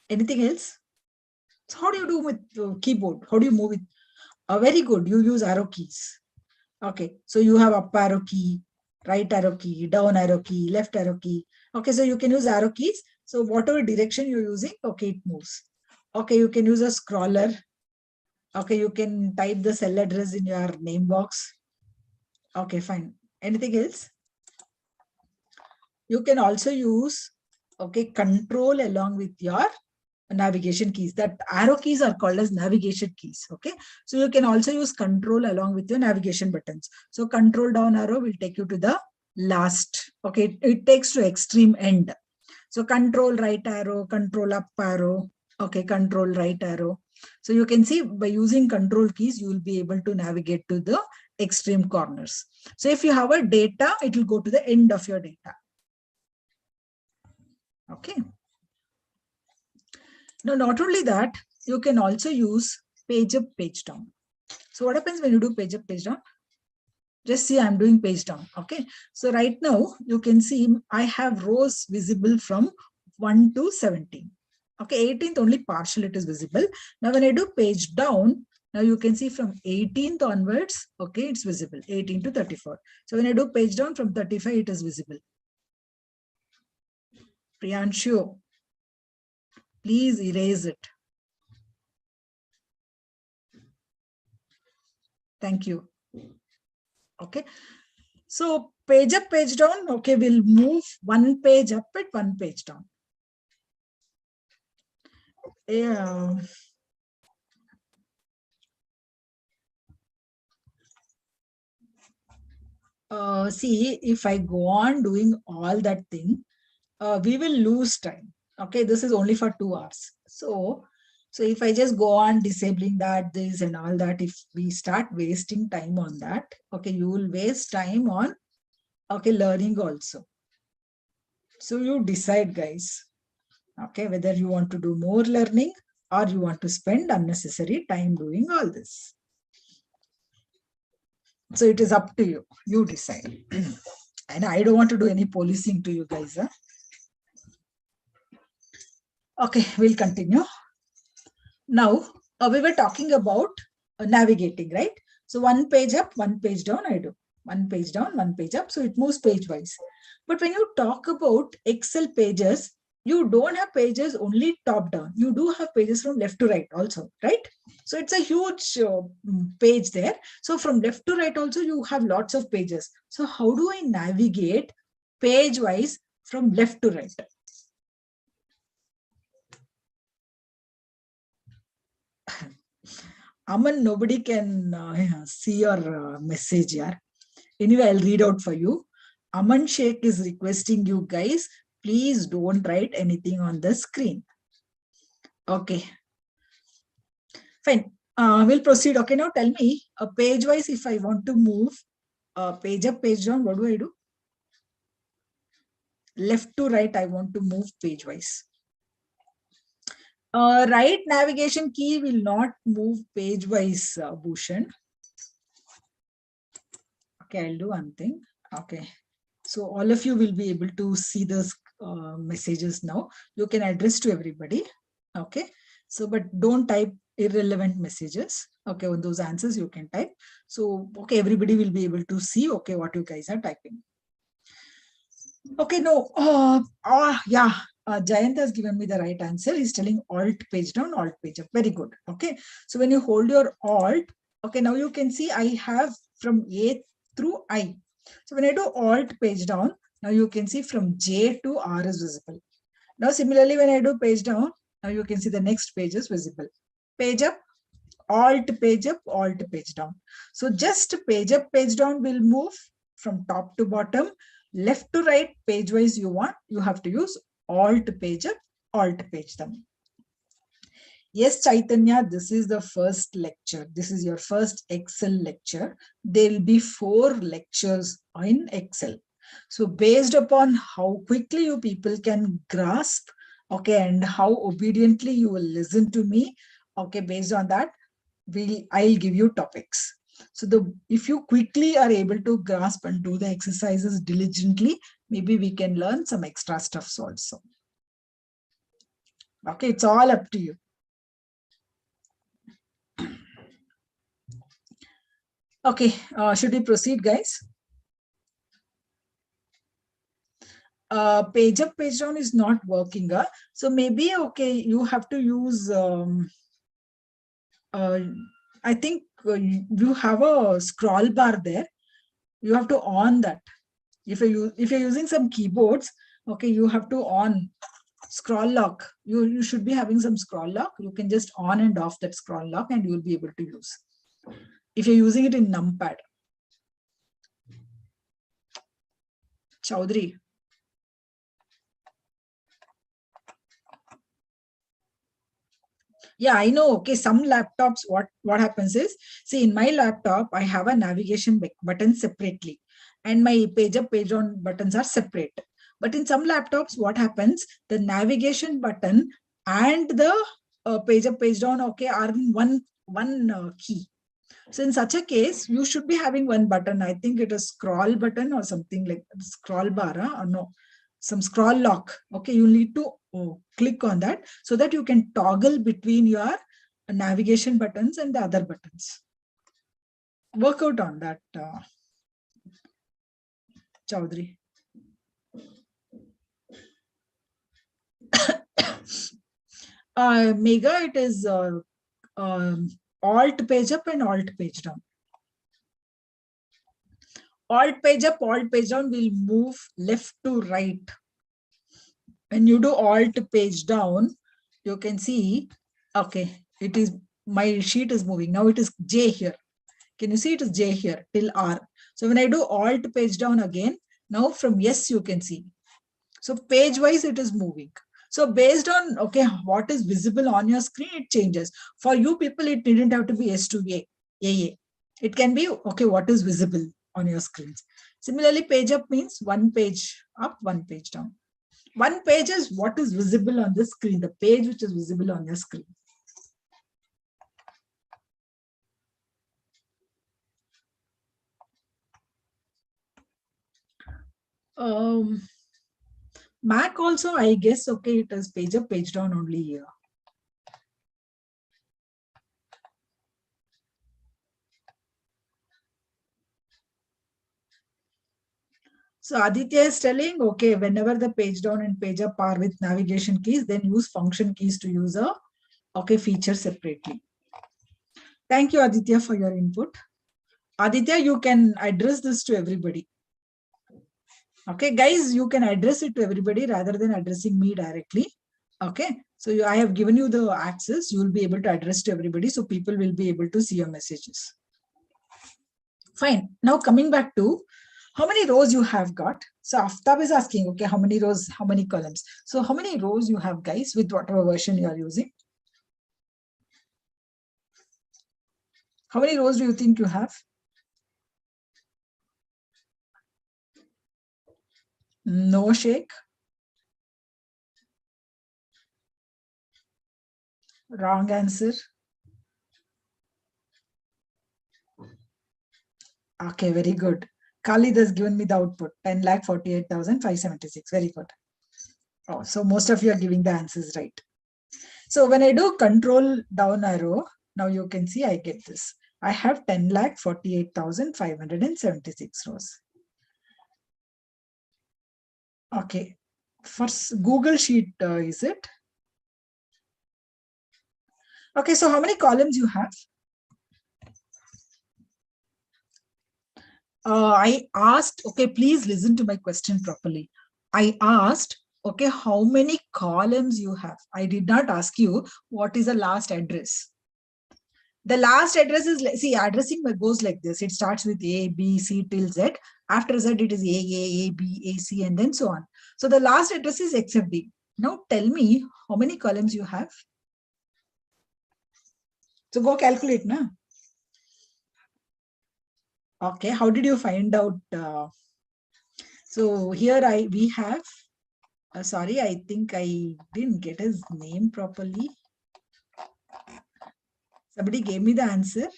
B: anything else? So how do you do with keyboard? How do you move it? Very good. You use arrow keys. Okay, so you have up arrow key, right arrow key, down arrow key, left arrow key. Okay, so you can use arrow keys. So whatever direction you're using, okay, it moves. Okay, you can use a scroller. Okay, you can type the cell address in your name box. Okay, fine. Anything else? You can also use, okay, control along with your navigation keys. That arrow keys are called as navigation keys. Okay, so you can also use control along with your navigation buttons. So control down arrow will take you to the last. Okay, it takes to extreme end. So control right arrow, control up arrow. Okay, control right arrow. So you can see by using control keys, you will be able to navigate to the extreme corners. So if you have a data, it will go to the end of your data. Okay. Now, not only that, you can also use page up, page down. So what happens when you do page up, page down? Just see, I'm doing page down. Okay. So right now you can see I have rows visible from 1 to 17. Okay. 18th only partial it is visible. Now when I do page down, now you can see from 18th onwards, okay, it's visible 18 to 34. So when I do page down from 35, it is visible. Priyanshu, please erase it. Thank you. Okay. So page up, page down. Okay, we'll move one page up and one page down. Yeah. See, if I go on doing all that thing, we will lose time. Okay, this is only for 2 hours. So if I just go on disabling that, this and all that, if we start wasting time on that, okay, you will waste time on, okay, learning also. So you decide, guys, okay, whether you want to do more learning or you want to spend unnecessary time doing all this. So it is up to you. You decide. And I don't want to do any policing to you guys. Huh? Okay, we'll continue. Now, we were talking about navigating, right? So one page up, one page down, I do. One page down, one page up. So it moves page wise. But when you talk about Excel pages, you don't have pages only top down. You do have pages from left to right also, right? So it's a huge page there. So from left to right also, you have lots of pages. So how do I navigate page wise from left to right? Aman, nobody can see your message here. Anyway, I'll read out for you. Aman Sheikh is requesting you guys, please don't write anything on the screen. Okay. Fine. We'll proceed. Okay, now tell me, page wise, if I want to move page up, page down, what do I do? Left to right, I want to move page wise. Right navigation key will not move page wise, Bhushan. Okay, I'll do one thing. Okay. So all of you will be able to see the messages now. You can address to everybody. Okay. So, but don't type irrelevant messages. Okay, on those answers you can type. So, okay, everybody will be able to see, okay, what you guys are typing. Okay, no, yeah, Jayant has given me the right answer. He's telling alt page down, alt page up. Very good. Okay, so when you hold your alt, okay, now you can see I have from A through I. So when I do alt page down, now you can see from J to R is visible. Now similarly, when I do page down, now you can see the next page is visible. Page up, alt page up, alt page down. So just page up, page down will move from top to bottom. Left to right, page wise you want, you have to use alt page up, alt page down. Yes, Chaitanya, this is the first lecture. This is your first Excel lecture. There will be 4 lectures in Excel. So based upon how quickly you people can grasp, okay, and how obediently you will listen to me, okay, based on that, I'll give you topics. So if you quickly are able to grasp and do the exercises diligently, maybe we can learn some extra stuffs also. Okay, it's all up to you. Okay, should we proceed, guys? Page up, page down is not working. So maybe, okay, you have to use, I think you have a scroll bar there. You have to on that. If you're using some keyboards, okay, you have to on scroll lock. You should be having some scroll lock. You can just on and off that scroll lock and you will be able to use. If you're using it in numpad. Chaudhary. Yeah, I know. Okay, some laptops, what happens is, see, in my laptop, I have a navigation button separately, and my page up, page down buttons are separate. But in some laptops, what happens? The navigation button and the page up, page down, okay, are in one key. So in such a case, you should be having one button. I think it is scroll button or something like scroll bar, or no, some scroll lock. Okay, you need to click on that so that you can toggle between your navigation buttons and the other buttons. Work out on that, Chaudhary. Mega, it is alt page up and alt page down. Alt page up, alt page down will move left to right. When you do alt page down, you can see, okay, it is, my sheet is moving. Now it is J here. Can you see it is J here till R? So when I do alt page down again, now from S you can see. So page wise it is moving. So based on, okay, what is visible on your screen, it changes. For you people, it didn't have to be S to A. It can be, okay, what is visible on your screens. Similarly, page up means one page up, one page down. One page is what is visible on the screen, the page which is visible on your screen. Mac also, I guess, okay, it is page up, page down only here. So Aditya is telling, okay, whenever the page down and page up are with navigation keys, then use function keys to use a feature separately. Thank you, Aditya, for your input. Aditya, you can address this to everybody. Okay, guys, you can address it to everybody rather than addressing me directly. Okay, so I have given you the access. You will be able to address to everybody, so people will be able to see your messages. Fine. Now coming back to how many rows you have got. So Aftab is asking, okay, how many rows, how many columns? So how many rows you have, guys, with whatever version you are using? How many rows do you think you have? No shake. Wrong answer. Okay, very good. Khalid has given me the output, 10,48,576. Very good. Oh, so most of you are giving the answers right. So when I do control down arrow, now you can see I get this. I have 10,48,576 rows. Okay, first Google Sheet, is it? Okay, so how many columns you have? I asked, okay, please listen to my question properly. I asked, okay, how many columns you have? I did not ask you what is the last address. The last address is, see, addressing goes like this. It starts with A, B, C till Z. After Z, it is A, B, A, C, and then so on. So the last address is XFD. Now tell me how many columns you have. So go calculate, na? Okay, how did you find out? So here we have, sorry, I think I didn't get his name properly. Somebody gave me the answer.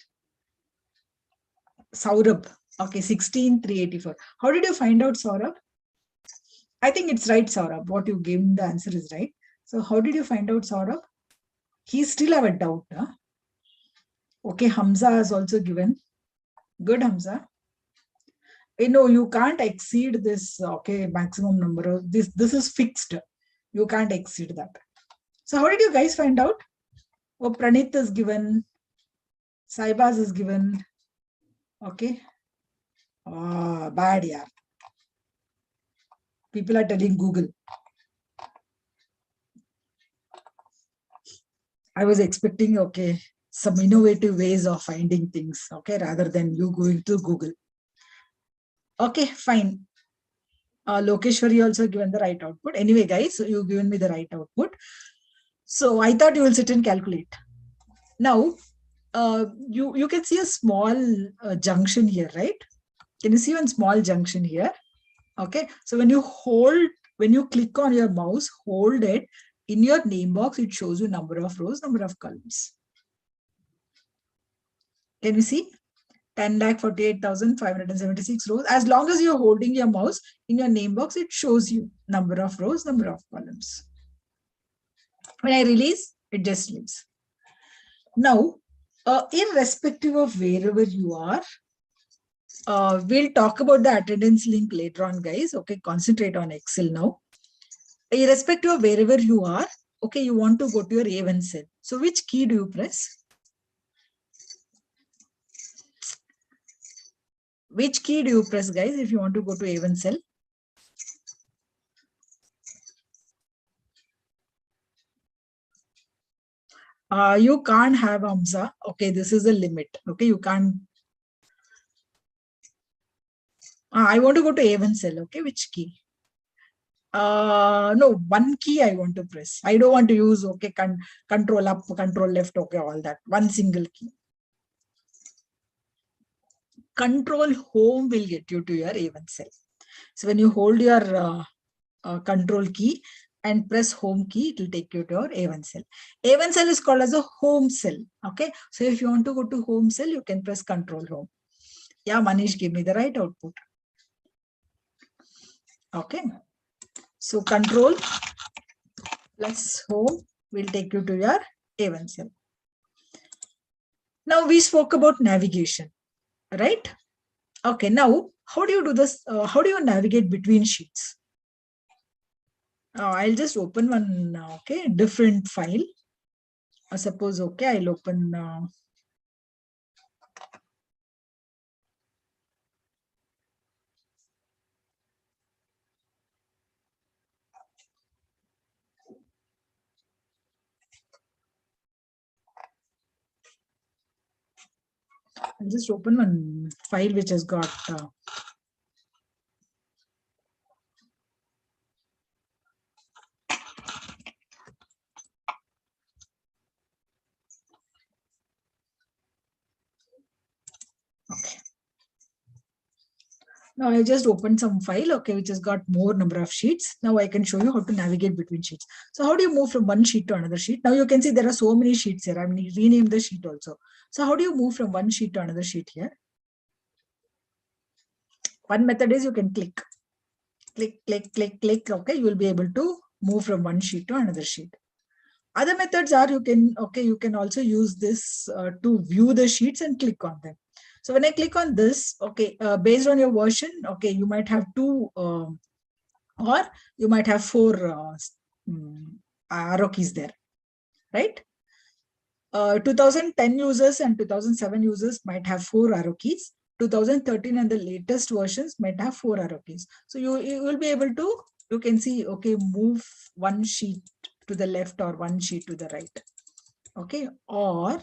B: Saurabh. Okay, 16,384. How did you find out, Saurabh? I think it's right, Saurabh. What you gave me the answer is right. So how did you find out, Saurabh? He still have a doubt. Huh? Okay, Hamza has also given. Good, Hamza. No, you can't exceed this, okay, maximum number of this. This is fixed. You can't exceed that. So how did you guys find out? Oh, Pranit is given. Saibaz is given. Okay. Oh, bad, yeah. People are telling Google. I was expecting, okay, some innovative ways of finding things, okay, rather than you going to Google. Okay, fine. Lokeshwari also given the right output. Anyway, guys, so you've given me the right output. So I thought you will sit and calculate. Now, you can see a small junction here, right? Can you see one small junction here? Okay, so when you click on your mouse, hold it, in your name box, it shows you number of rows, number of columns. Can you see? 10,48,576 rows. As long as you're holding your mouse in your name box, it shows you number of rows, number of columns. When I release, it just leaves. Now, irrespective of wherever you are, we'll talk about the attendance link later on, guys. Okay, concentrate on Excel now. Irrespective of wherever you are, okay, you want to go to your A1 cell. So which key do you press? Which key do you press, guys, if you want to go to A1 cell? You can't have Hamza. Okay, this is a limit. Okay, you can't. I want to go to A1 cell. Okay, which key? No, one key I want to press. I don't want to use, okay, control up, control left, okay, all that. One single key. Control home will get you to your A1 cell. So when you hold your control key and press home key, it will take you to your A1 cell. A1 cell is called as a home cell. Okay, so if you want to go to home cell, you can press control home. Yeah, Manish gave me the right output. Okay, so control plus home will take you to your A1 cell. Now we spoke about navigation, right? Okay, now How do you do this? How do you navigate between sheets? I'll just open one, okay, different file. Suppose, okay, I'll open. I'll just open one file which has got. Okay. Now I just opened some file, okay, which has got more number of sheets. Now I can show you how to navigate between sheets. So how do you move from one sheet to another sheet? Now you can see there are so many sheets here. I'm rename the sheet also. So how do you move from one sheet to another sheet here? One method is you can click. Click, click, click, click. Okay, you will be able to move from one sheet to another sheet. Other methods are you can also use this to view the sheets and click on them. So when I click on this, okay, based on your version, okay, you might have 2 or you might have 4 arrow keys there, right? 2010 users and 2007 users might have 4 arrow keys. 2013 and the latest versions might have 4 arrow keys. So you will be able to, you can see, okay, move one sheet to the left or one sheet to the right. Okay, or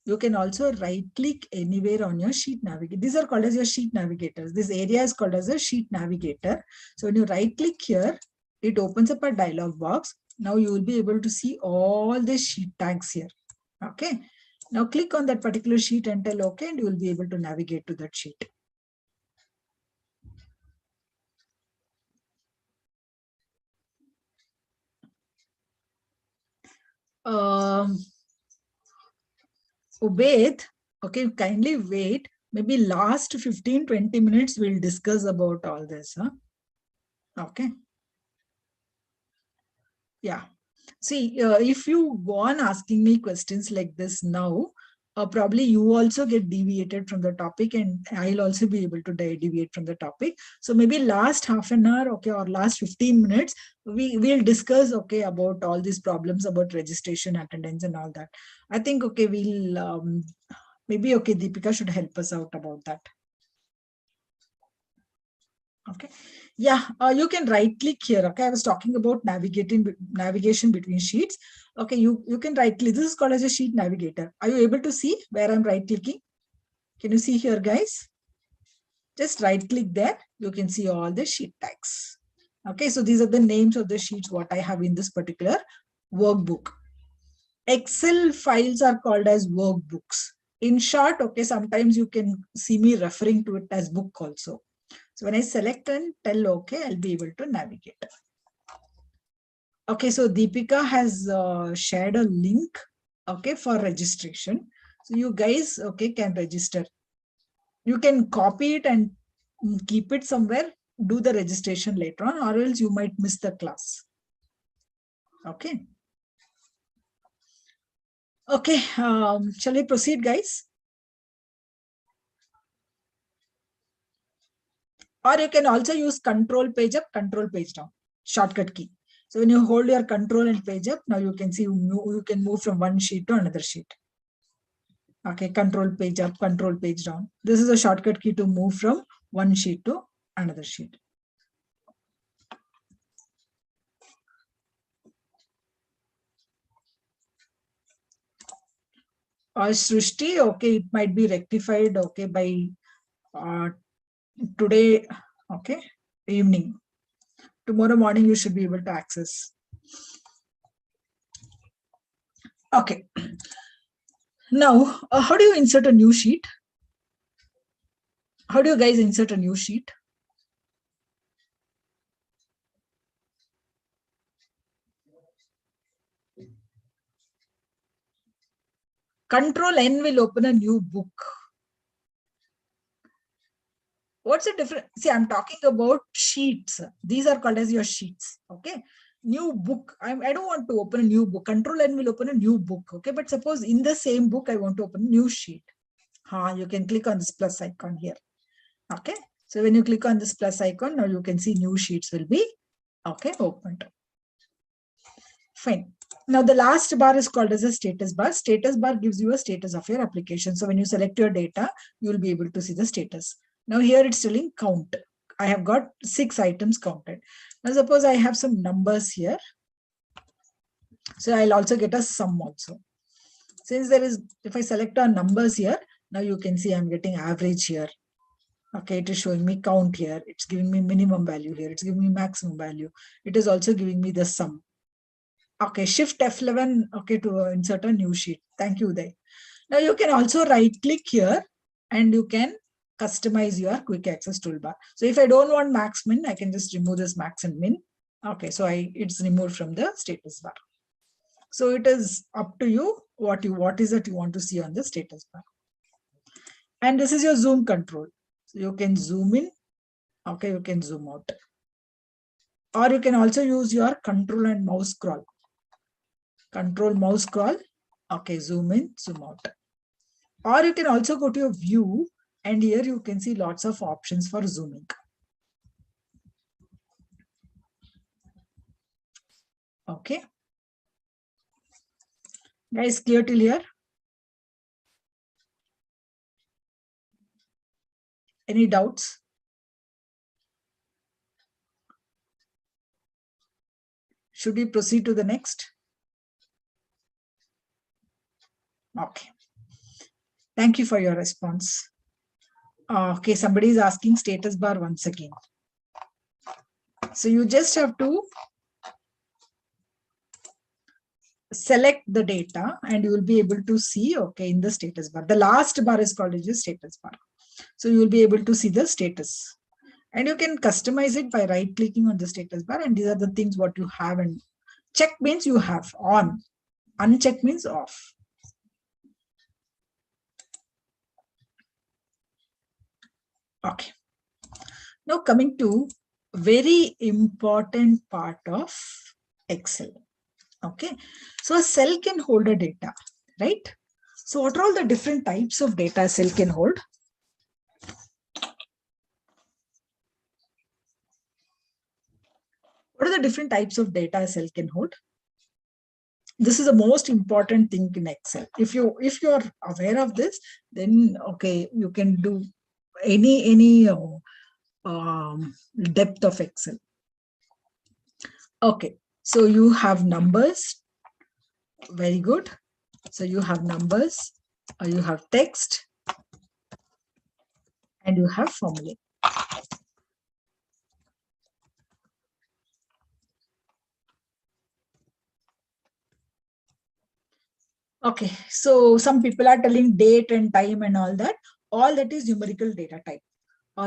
B: you can also right click anywhere on your sheet navigator. These are called as your sheet navigators. This area is called as a sheet navigator. So when you right click here, it opens up a dialog box. Now you will be able to see all the sheet tags here. Okay. Now click on that particular sheet and tell okay, and you will be able to navigate to that sheet. Wait, okay, kindly wait. Maybe last 15-20 minutes we'll discuss about all this. Huh? Okay. Yeah. See, if you go on asking me questions like this now, probably you also get deviated from the topic and I'll also be able to deviate from the topic. So maybe last half an hour, okay, or last 15 minutes, we'll discuss, okay, about all these problems about registration, attendance and all that. I think, okay, we'll, maybe, okay, Deepika should help us out about that. Okay. Yeah, you can right click here. Okay, I was talking about navigation between sheets. Okay, you can right click. This is called as a sheet navigator. Are you able to see where I'm right clicking? Can you see here, guys? Just right click there. You can see all the sheet tags. Okay, so these are the names of the sheets what I have in this particular workbook. Excel files are called as workbooks. In short, okay, sometimes you can see me referring to it as book also. So when I select and tell okay, I'll be able to navigate. Okay, so Deepika has shared a link, okay, for registration. So you guys, okay, can register. You can copy it and keep it somewhere, do the registration later on, or else you might miss the class. Okay. Okay, shall we proceed, guys? Or you can also use control page up, control page down, shortcut key. So when you hold your control and page up, now you can see you can move from one sheet to another sheet. Okay, control page up, control page down. This is a shortcut key to move from one sheet to another sheet. Srishti, okay, it might be rectified, okay, by today, okay, evening. Tomorrow morning, you should be able to access. Okay. Now, how do you insert a new sheet? How do you guys insert a new sheet? Control N will open a new book. What's the difference? See, I'm talking about sheets. These are called as your sheets. Okay. New book. I don't want to open a new book. Control N will open a new book. Okay. But suppose in the same book, I want to open a new sheet. You can click on this plus icon here. Okay. So when you click on this plus icon, now you can see new sheets will be opened. Fine. Now the last bar is called as a status bar. Status bar gives you a status of your application. So when you select your data, you will be able to see the status. Now here it's telling count. I have got 6 items counted. Now suppose I have some numbers here. So I'll also get a sum also. Since there is, if I select our numbers here, now you can see I'm getting average here. Okay, it is showing me count here. It's giving me minimum value here. It's giving me maximum value. It is also giving me the sum. Okay, shift F11, to insert a new sheet. Thank you, Uday. Now you can also right click here and you can customize your quick access toolbar. So if I don't want max min, I can just remove this max and min. Okay, so it's removed from the status bar. So it is up to you what is it you want to see on the status bar. And this is your zoom control. So you can zoom in, you can zoom out. Or you can also use your control and mouse scroll. Control mouse scroll, zoom in, zoom out. Or you can also go to your view and here you can see lots of options for zooming. Okay. Guys, clear till here? Any doubts? Should we proceed to the next? Okay. Thank you for your response. Okay, somebody is asking status bar once again. So you just have to select the data and you will be able to see, in the status bar. The last bar is called as status bar. So you will be able to see the status. And you can customize it by right clicking on the status bar. And these are the things what you have. And check means you have on. Uncheck means off. Okay. Now coming to very important part of Excel. Okay. So a cell can hold a data, right? So what are all the different types of data a cell can hold? What are the different types of data a cell can hold? This is the most important thing in Excel. If you're aware of this, then you can do any depth of Excel. Okay, so you have numbers. Very good. So you have numbers, you have text, and you have formulae. Okay, so some people are telling date and time and all that. All that is numerical data type.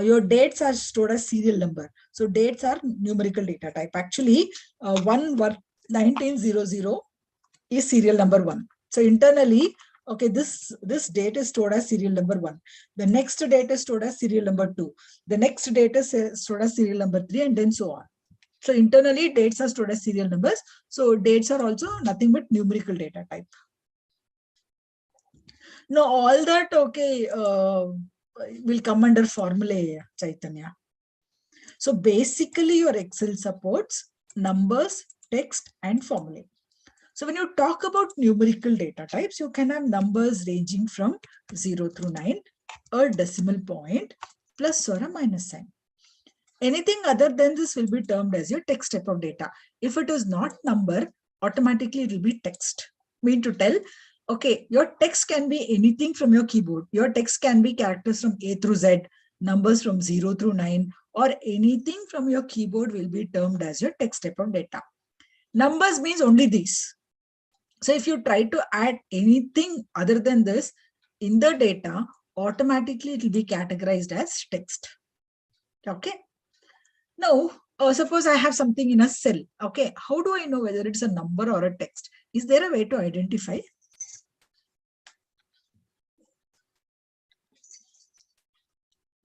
B: Your dates are stored as serial number. So dates are numerical data type. Actually, 1900 is serial number 1. So internally, this date is stored as serial number 1. The next date is stored as serial number 2. The next date is stored as serial number 3, and then so on. So internally, dates are stored as serial numbers. So dates are also nothing but numerical data type. Now, all that, will come under formulae, Chaitanya. So basically, your Excel supports numbers, text, and formulae. So when you talk about numerical data types, you can have numbers ranging from 0 through 9, a decimal point, plus or a minus sign. Anything other than this will be termed as your text type of data. If it is not number, automatically it will be text. Mean to tell, your text can be anything from your keyboard. Your text can be characters from A through Z, numbers from 0 through 9, or anything from your keyboard will be termed as your text type of data. Numbers means only these. So if you try to add anything other than this in the data, automatically it will be categorized as text. Okay. Now, suppose I have something in a cell. Okay. How do I know whether it's a number or a text? Is there a way to identify?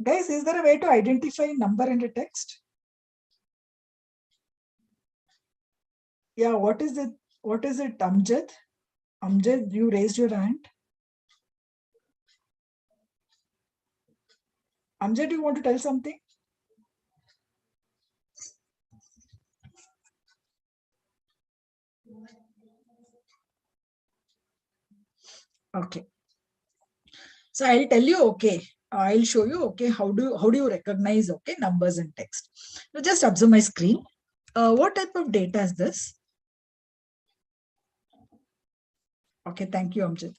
B: Guys, is there a way to identify number and a text? Yeah, what is it? What is it, Amjad? Amjad, you raised your hand. Amjad, you want to tell something? Okay. So I'll tell you, okay, I'll show you, okay, how do you recognize, okay, numbers and text. So just observe my screen. What type of data is this? Okay, thank you, Amjad.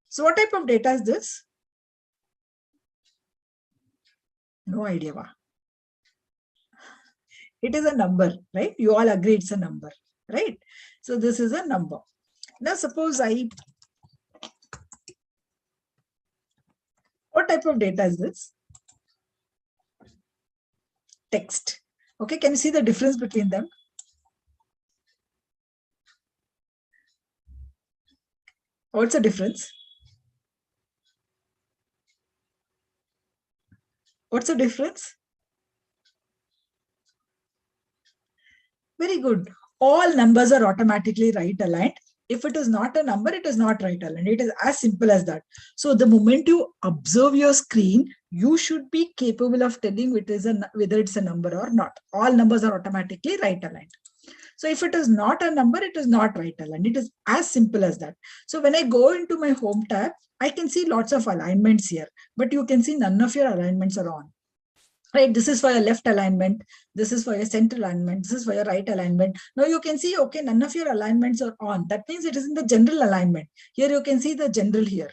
B: So what type of data is this? No idea. It is a number, right? You all agree it's a number, right? So this is a number. Now suppose what type of data is this? Text. Okay, can you see the difference between them? What's the difference? What's the difference? Very good. All numbers are automatically right aligned. If it is not a number, it is not right aligned. It is as simple as that. So the moment you observe your screen, you should be capable of telling whether it's a number or not. All numbers are automatically right aligned. So if it is not a number, it is not right aligned. It is as simple as that. So when I go into my home tab, I can see lots of alignments here, but you can see none of your alignments are on. Right, this is for your left alignment, this is for your center alignment, this is for your right alignment. Now you can see, okay, none of your alignments are on. That means it is in the general alignment. Here you can see the general here.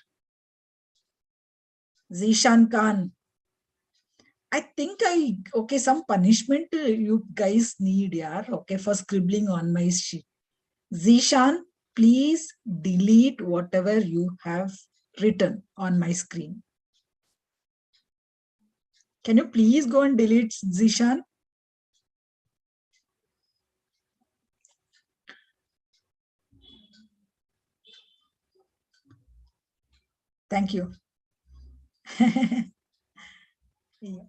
B: Zishan Khan. I think okay, some punishment you guys need, yeah, okay, for scribbling on my sheet. Zishan, please delete whatever you have written on my screen. Can you please go and delete, Zishan? Thank you. Yeah.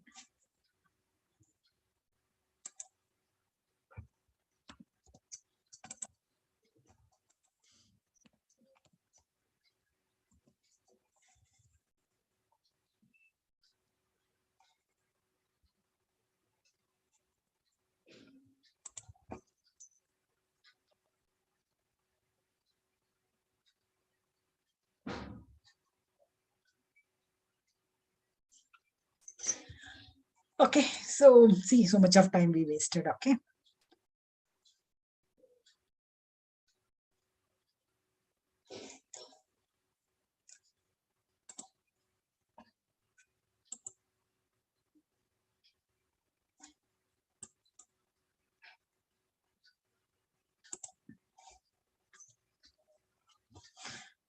B: Okay, so see, so much of time we wasted, okay.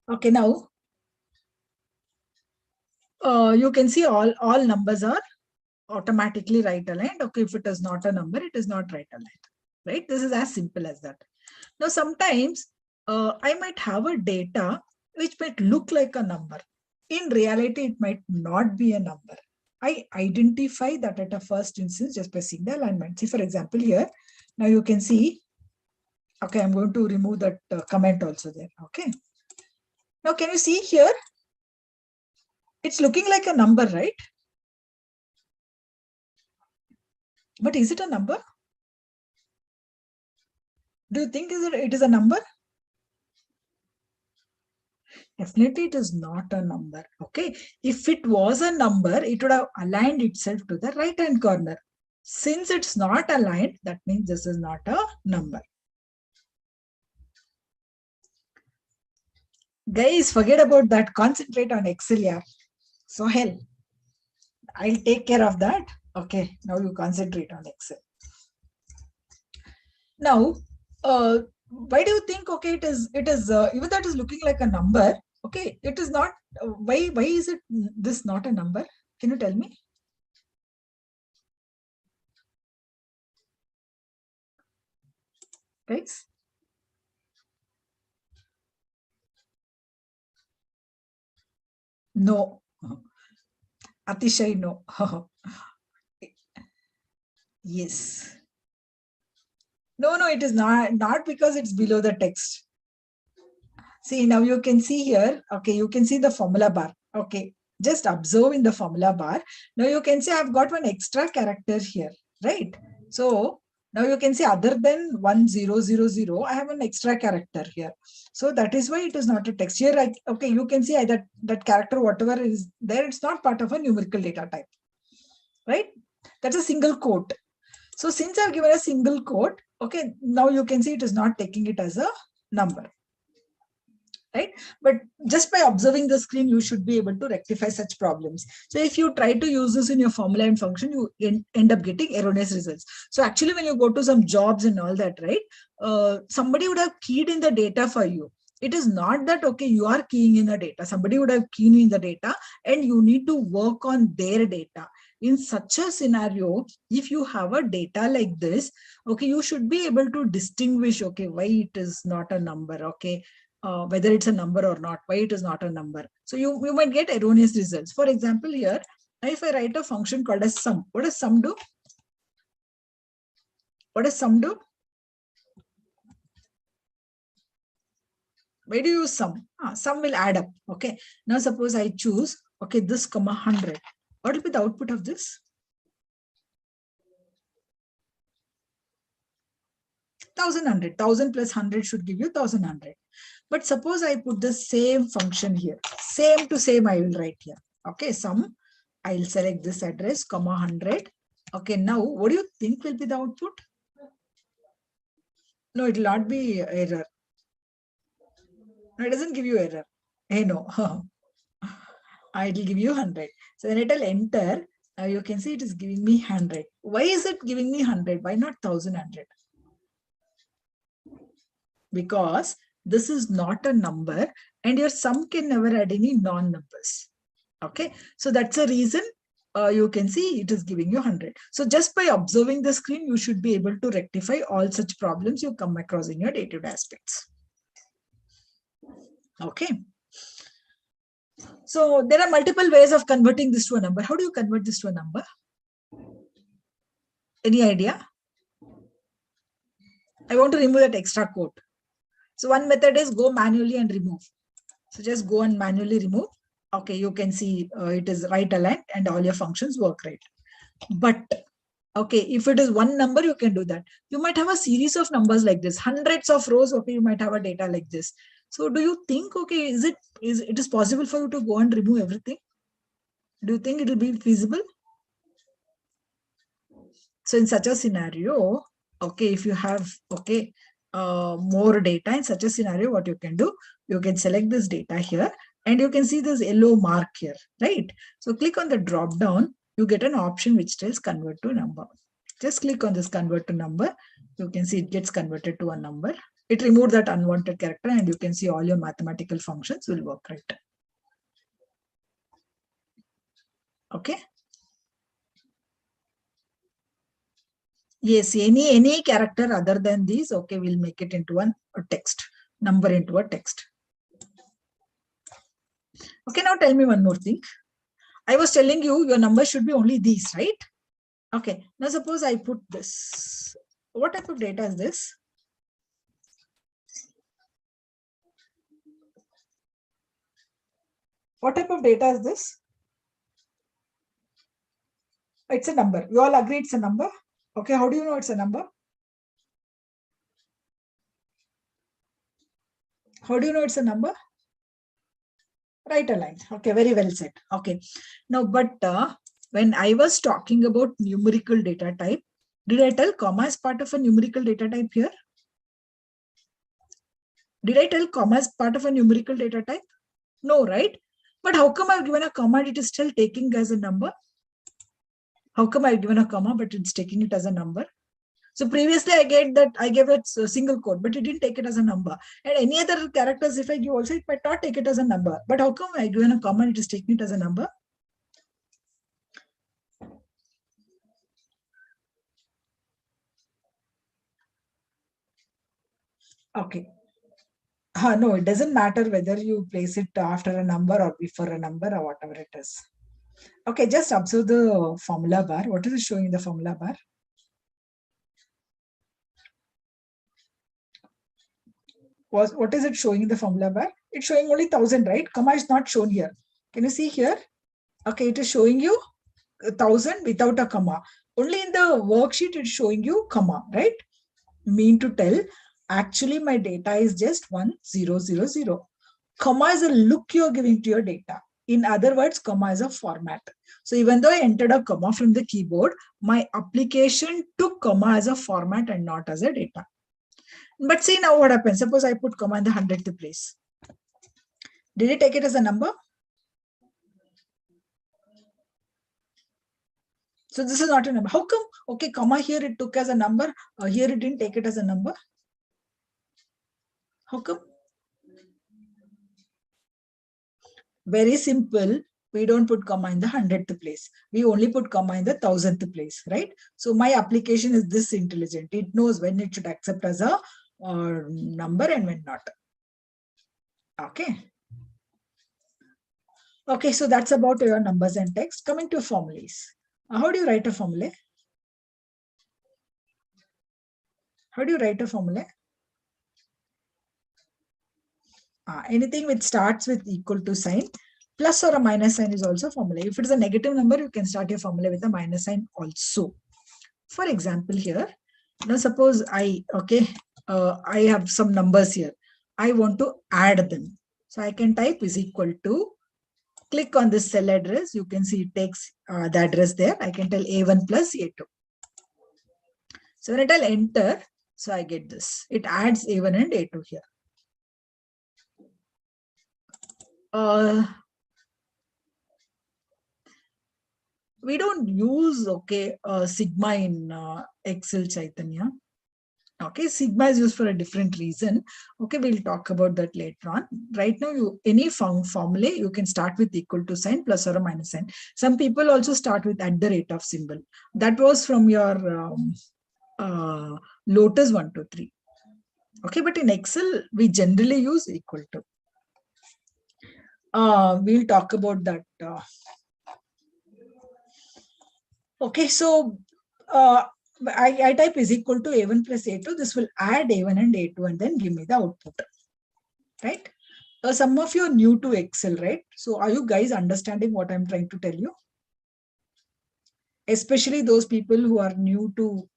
B: Okay, now you can see all numbers are automatically right aligned. Okay, if it is not a number, it is not right aligned, right? This is as simple as that. Now, sometimes I might have a data which might look like a number. In reality, it might not be a number. I identify that at a first instance just by seeing the alignment. See, for example, here, now you can see, okay, I'm going to remove that comment also there, okay. Now, can you see here? It's looking like a number, right? But is it a number? Do you think it is a number? Definitely it is not a number, okay. If it was a number, it would have aligned itself to the right hand corner. Since it's not aligned, that means this is not a number. Guys, forget about that. Concentrate on ExcelR. So hell, I'll take care of that. Okay, now you concentrate on Excel. Now, why do you think, okay, it is even though it is looking like a number, okay, it is not, why is it this not a number? Can you tell me? Guys? No. Atishay, no. Yes. No, it is not because it's below the text. See, now you can see here, okay, you can see the formula bar. Okay, just observe in the formula bar. Now you can see I've got one extra character here, right? So Now you can see other than 1000, I have an extra character here. So that is why it is not a text. Here, okay, you can see that character, whatever is there, it's not part of a numerical data type, right? That's a single quote. So since I've given a single quote, okay, now you can see it is not taking it as a number. Right? But just by observing the screen, you should be able to rectify such problems. So if you try to use this in your formula and function, you end up getting erroneous results. So actually, when you go to some jobs and all that, right, somebody would have keyed in the data for you. It is not that, okay, you are keying in the data. Somebody would have keyed in the data and you need to work on their data. In such a scenario, if you have a data like this, okay, you should be able to distinguish, okay, why it is not a number, okay, whether it's a number or not, why it is not a number. So you might get erroneous results. For example, here, if I write a function called as sum, what does sum do? What does sum do? Where do you use sum? Sum will add up. Okay. Now suppose I choose, okay, this comma 100. What will be the output of this? 1100. 1000 plus 100 should give you 1100. But suppose I put the same function here. Same to same I will write here. Okay, sum. I'll select this address, comma 100. Okay, now what do you think will be the output? No, it will not be error. No, it doesn't give you error. Hey, no. It will give you 100. So then it will enter. You can see it is giving me 100. Why is it giving me 100? Why not 1100? Because this is not a number and your sum can never add any non-numbers. Okay, so that's a reason you can see it is giving you 100. So just by observing the screen, you should be able to rectify all such problems you come across in your day-to-day aspects. Okay. So there are multiple ways of converting this to a number. How do you convert this to a number? Any idea? I want to remove that extra quote. So one method is go manually and remove. So just go and manually remove. Okay, you can see it is right aligned and all your functions work right. But okay, if it is one number, you can do that. You might have a series of numbers like this, hundreds of rows. Okay, you might have a data like this. So do you think, okay, is it possible for you to go and remove everything? Do you think it will be feasible? So in such a scenario, okay, if you have, okay, more data in such a scenario, what you can do, you can select this data here and you can see this yellow mark here, right? So click on the drop down, you get an option which tells convert to number. Just click on this convert to number. You can see it gets converted to a number. It removed that unwanted character and you can see all your mathematical functions will work right. Okay. Yes, any character other than these, okay, we'll make it into a text, number into a text. Okay, now tell me one more thing. I was telling you your number should be only these, right? Okay, now suppose I put this. What type of data is this? What type of data is this? It's a number. You all agree it's a number? Okay, how do you know it's a number? How do you know it's a number? Right aligned. Okay, very well said. Okay. Now, but when I was talking about numerical data type, did I tell comma as part of a numerical data type here? Did I tell comma as part of a numerical data type? No, right? But how come I've given a comma, it is still taking as a number? How come I've given a comma, but it's taking it as a number? So previously I gave it a single quote, but it didn't take it as a number. And any other characters, if I give also, it might not take it as a number. But how come I given a comma, it is taking it as a number? Okay. No, it doesn't matter whether you place it after a number or before a number or whatever it is. Okay, just observe the formula bar. What is it showing in the formula bar? What is it showing in the formula bar? It's showing only 1000, right? Comma is not shown here. Can you see here? Okay, it is showing you 1000 without a comma. Only in the worksheet, it's showing you comma, right? Mean to tell, actually my data is just 1000. Comma is a look you're giving to your data. In other words, comma is a format. So even though I entered a comma from the keyboard, my application took comma as a format and not as a data. But see now what happens. Suppose I put comma in the 100th place. Did it take it as a number? So this is not a number. How come? Okay, comma here it took as a number. Here it didn't take it as a number. How come? Very simple. We don't put comma in the 100th place. We only put comma in the 1000th place, right? So my application is this intelligent. It knows when it should accept as a number and when not. Okay. Okay, so that's about your numbers and text. Coming to formulas. How do you write a formula? How do you write a formula? Anything which starts with equal to sign, plus or a minus sign is also formula. If it is a negative number, you can start your formula with a minus sign also. For example, here, now suppose I have some numbers here. I want to add them. So I can type is equal to, click on this cell address. You can see it takes the address there. I can tell A1 plus A2. So when I tell enter, so I get this. It adds A1 and A2 here. We don't use sigma in Excel, Chaitanya. Okay, sigma is used for a different reason. Okay, we'll talk about that later on. Right now, any formula, you can start with equal to sign, plus or a minus sign. Some people also start with @ of symbol. That was from your Lotus 1, 2, 3. Okay, but in Excel, we generally use equal to. We'll talk about that. Okay, so I type is equal to A1 plus A2. This will add A1 and A2 and then give me the output, right? Some of you are new to Excel, right? So are you guys understanding what I'm trying to tell you? Especially those people who are new to.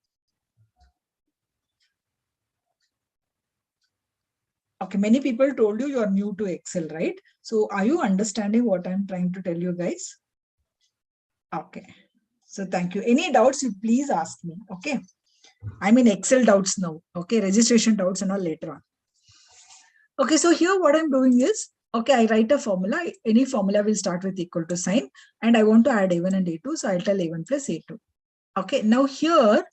B: Okay, many people told you are new to Excel, right? So are you understanding what I'm trying to tell you guys? Okay. So thank you. Any doubts, you please ask me. Okay. I'm in Excel doubts now. Okay. Registration doubts and all later on. Okay. So here what I'm doing is, okay, I write a formula. Any formula will start with equal to sign. And I want to add A1 and A2. So I'll tell A1 plus A2. Okay. Now here,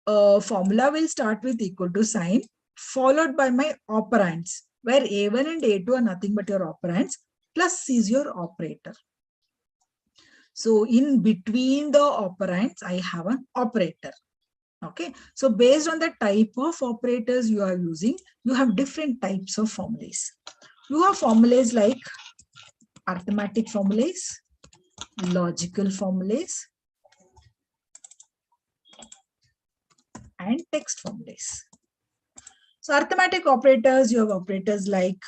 B: formula will start with equal to sign, followed by my operands, where A1 and A2 are nothing but your operands, plus C is your operator. So in between the operands, I have an operator. Okay. So based on the type of operators you are using, you have different types of formulas. You have formulas like arithmetic formulas, logical formulas, and text formulas. So arithmetic operators, you have operators like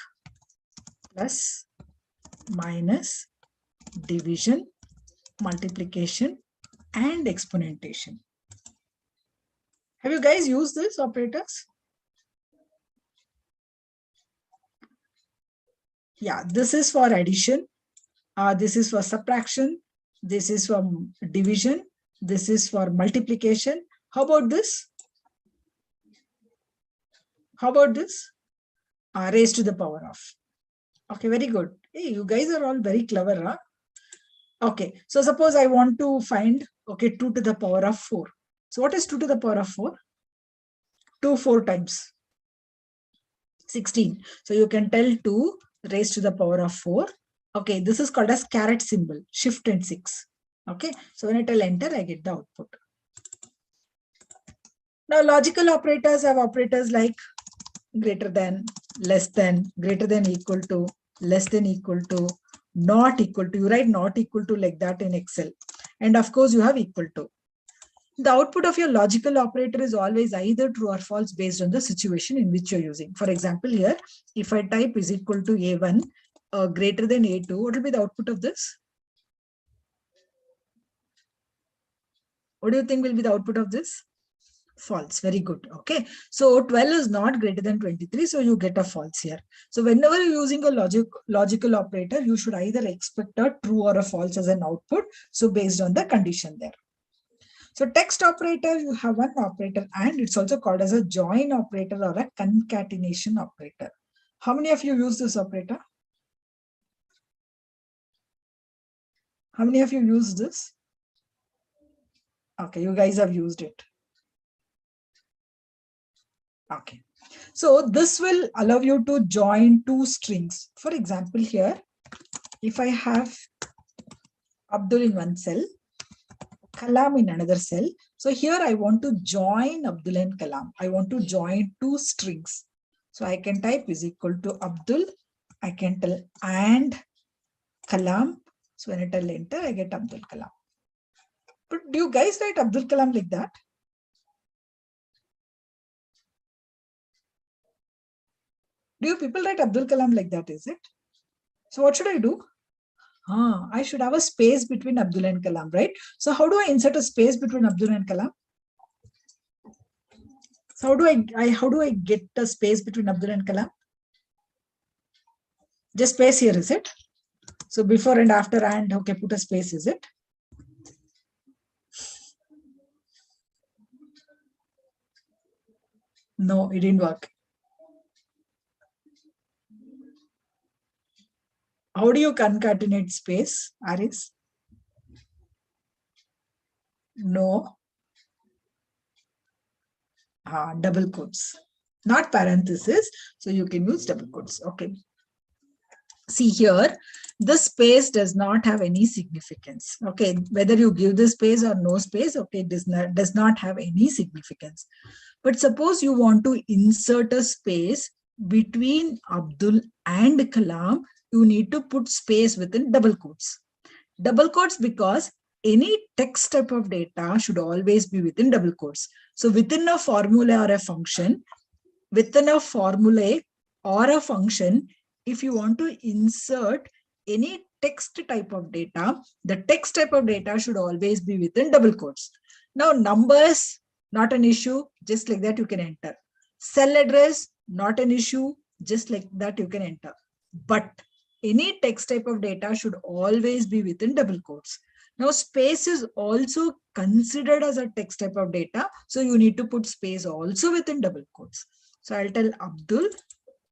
B: plus, minus, division, multiplication, and exponentation. Have you guys used these operators? Yeah, this is for addition. This is for subtraction. This is for division. This is for multiplication. How about this? How about this? Raised to the power of. Okay, very good. Hey, you guys are all very clever, huh? Okay, so suppose I want to find, 2 to the power of 4. So what is 2 to the power of 4? 2 4 times 16. So you can tell 2 raised to the power of 4. Okay, this is called as caret symbol, shift and 6. Okay, so when I tell enter, I get the output. Now logical operators have operators like greater than, less than, greater than equal to, less than equal to, not equal to. You write not equal to like that in Excel. And of course you have equal to. The output of your logical operator is always either true or false based on the situation in which you're using. For example, here, if I type is equal to A1 greater than A2, what will be the output of this? What do you think will be the output of this? False. Very good. Okay. So 12 is not greater than 23. So you get a false here. So whenever you're using a logical operator, you should either expect a true or a false as an output. So based on the condition there. So text operator, you have one operator, and it's also called as a join operator or a concatenation operator. How many of you use this operator? How many of you use this? Okay, you guys have used it. Okay. So this will allow you to join two strings. For example, here, if I have Abdul in one cell, Kalam in another cell. So here I want to join Abdul and Kalam. I want to join two strings. So I can type is equal to Abdul. I can tell and Kalam. So when I tell enter, I get Abdul Kalam. But do you guys write Abdul Kalam like that? Do you people write Abdul Kalam like that, is it? So what should I do? I should have a space between Abdul and Kalam, right? So how do I insert a space between Abdul and Kalam? So how do I get the space between Abdul and Kalam? Just space here, is it? So before and after and, okay, put a space, is it? No, it didn't work. How do you concatenate space, Aris? No. Double quotes, not parenthesis. So you can use double quotes. Okay. See here, the space does not have any significance. Okay, whether you give the space or no space, okay, does not have any significance. But suppose you want to insert a space between Abdul and Kalam, you need to put space within double quotes. Double quotes because any text type of data should always be within double quotes. So within a formula or a function, if you want to insert any text type of data, the text type of data should always be within double quotes. Now numbers, not an issue, just like that you can enter. Cell address, not an issue, just like that you can enter. But any text type of data should always be within double quotes. Now space is also considered as a text type of data. So you need to put space also within double quotes. So I'll tell Abdul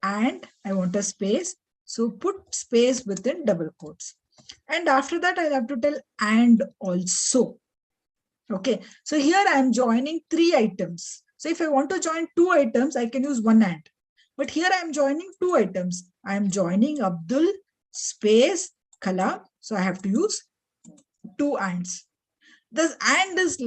B: and I want a space. So put space within double quotes. And after that, I'll have to tell and also. Okay. So here I'm joining 3 items. So if I want to join 2 items, I can use one and. But here I'm joining 2 items. I'm joining Abdul space Kalam. So I have to use 2 ands. This and is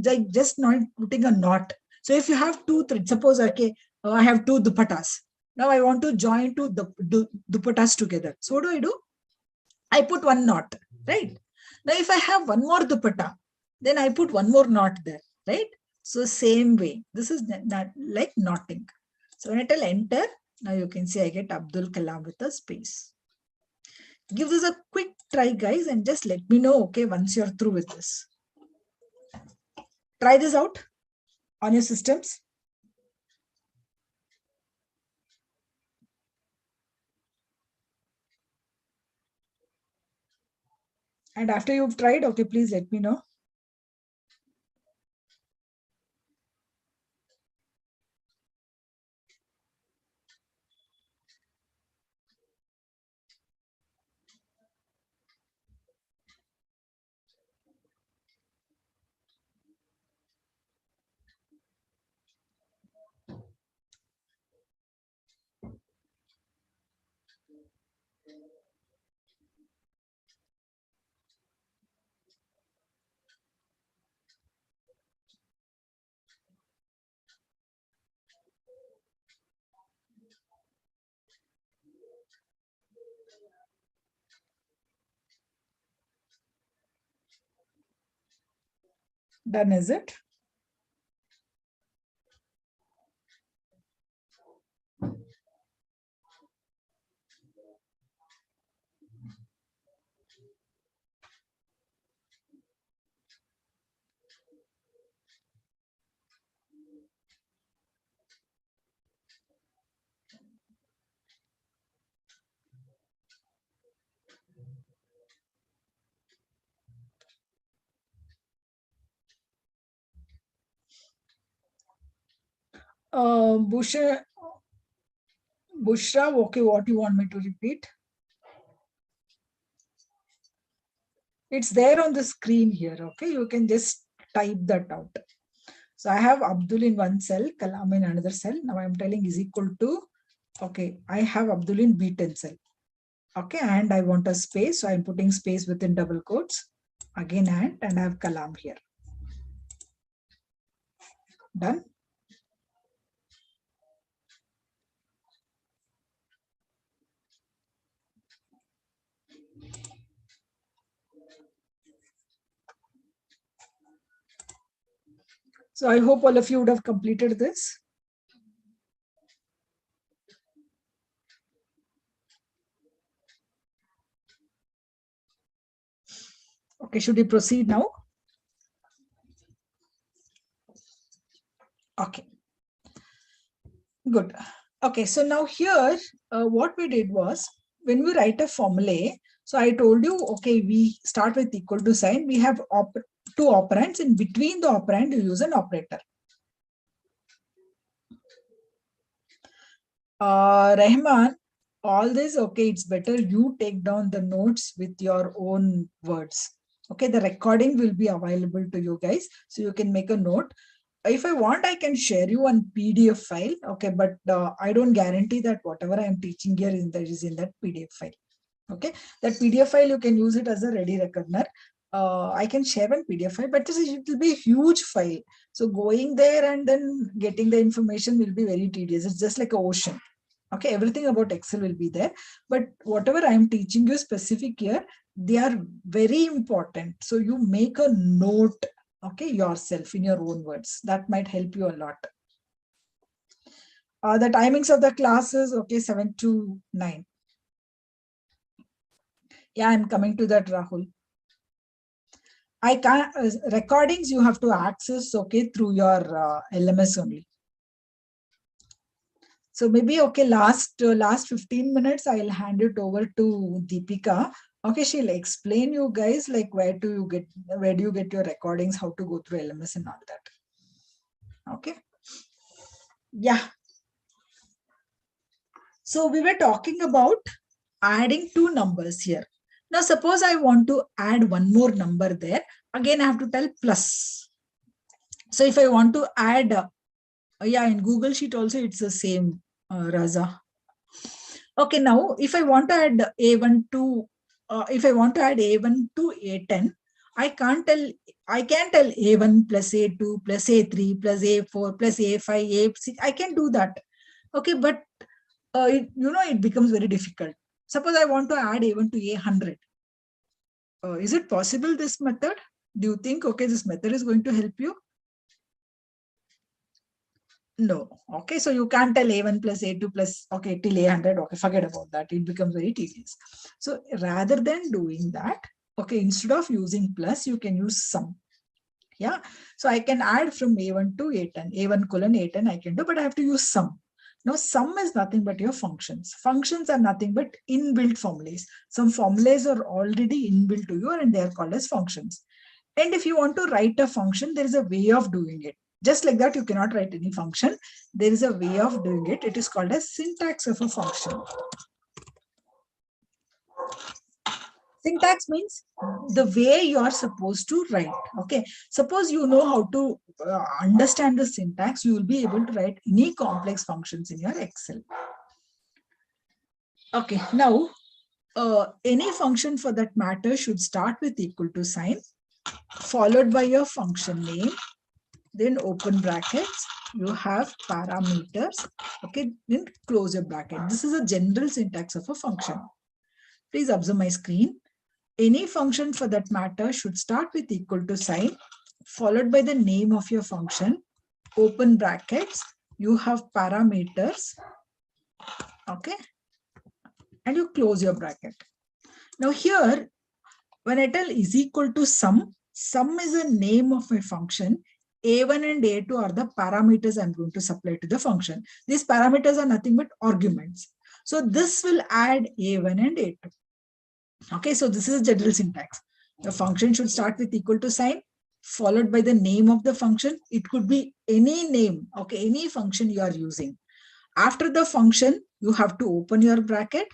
B: like just not putting a not. So if you have 2 threads, suppose okay, I have 2 dupattas. Now I want to join 2 dupattas together. So what do? I put one knot, right? Now if I have one more dupatta, then I put one more knot there, right? So same way, this is not like knotting. So when I tell enter, now you can see I get Abdul Kalam with a space. Give this a quick try, guys, and just let me know, okay, once you're through with this. Try this out on your systems. And after you've tried, okay, please let me know. Done, is it? Bushra, okay, what you want me to repeat? It's there on the screen here, okay? You can just type that out. So I have Abdul in one cell, Kalam in another cell. Now I'm telling is equal to, okay, I have Abdul in B10 cell. Okay, and I want a space, so I'm putting space within double quotes. Again, and I have Kalam here. Done. So I hope all of you would have completed this. Okay, should we proceed now? Okay, good. Okay, so now here, what we did was, when we write a formulae, so I told you, okay, we start with equal to sign. We have two operands. In between the operand, you use an operator. Rahman, all this, okay, it's better you take down the notes with your own words. Okay, the recording will be available to you guys, so you can make a note. If I want, I can share you one PDF file. Okay, but I don't guarantee that whatever I am teaching here is in that PDF file. Okay, that PDF file, you can use it as a ready reckoner. I can share one PDF file, but it will be a huge file. So going there and then getting the information will be very tedious. It's just like an ocean. Okay, everything about Excel will be there. But whatever I am teaching you specific here, they are very important. So you make a note, okay, yourself in your own words. That might help you a lot. The timings of the classes, okay, 7 to 9. Yeah, I'm coming to that, Rahul. I can't, recordings you have to access, okay, through your LMS only. So maybe, okay, last 15 minutes, I'll hand it over to Deepika. Okay, she'll explain you guys like where do you get your recordings, how to go through LMS and all that. Okay. Yeah. So we were talking about adding two numbers here. Now, suppose I want to add one more number there. Again, I have to tell plus. So if I want to add, yeah, in Google Sheet also, it's the same, Raza. Okay, now if I want to add A1 to, if I want to add A1 to A10, I can tell A1 plus A2 plus A3 plus A4 plus A5, A6. I can do that. Okay, but it becomes very difficult. Suppose I want to add A1 to A100. Is it possible, this method? Do you think, okay, this method is going to help you? No. Okay, so you can't tell A1 plus A2 plus, okay, till A100. Okay, forget about that. It becomes very tedious. So rather than doing that, okay, instead of using plus, you can use sum. Yeah. So I can add from A1 to A10, A1 colon A10 I can do, but I have to use sum. Now, sum is nothing but your functions. Functions are nothing but inbuilt formulas. Some formulas are already inbuilt to you and they are called as functions. And if you want to write a function, there is a way of doing it. Just like that, you cannot write any function. There is a way of doing it. It is called as syntax of a function. Syntax means the way you are supposed to write. Okay. Suppose you know how to understand the syntax, you will be able to write any complex functions in your Excel. Okay. Now, any function for that matter should start with equal to sign, followed by your function name, then open brackets, you have parameters, okay, then close your bracket. This is a general syntax of a function. Please observe my screen. Any function for that matter should start with equal to sign, followed by the name of your function, open brackets, you have parameters, okay, and you close your bracket. Now here, when I tell is equal to sum, sum is a name of my function. A1 and A2 are the parameters I'm going to supply to the function. These parameters are nothing but arguments. So this will add A1 and A2. Okay, so this is a general syntax. The function should start with equal to sign, followed by the name of the function. It could be any name, okay, any function you are using. After the function, you have to open your bracket,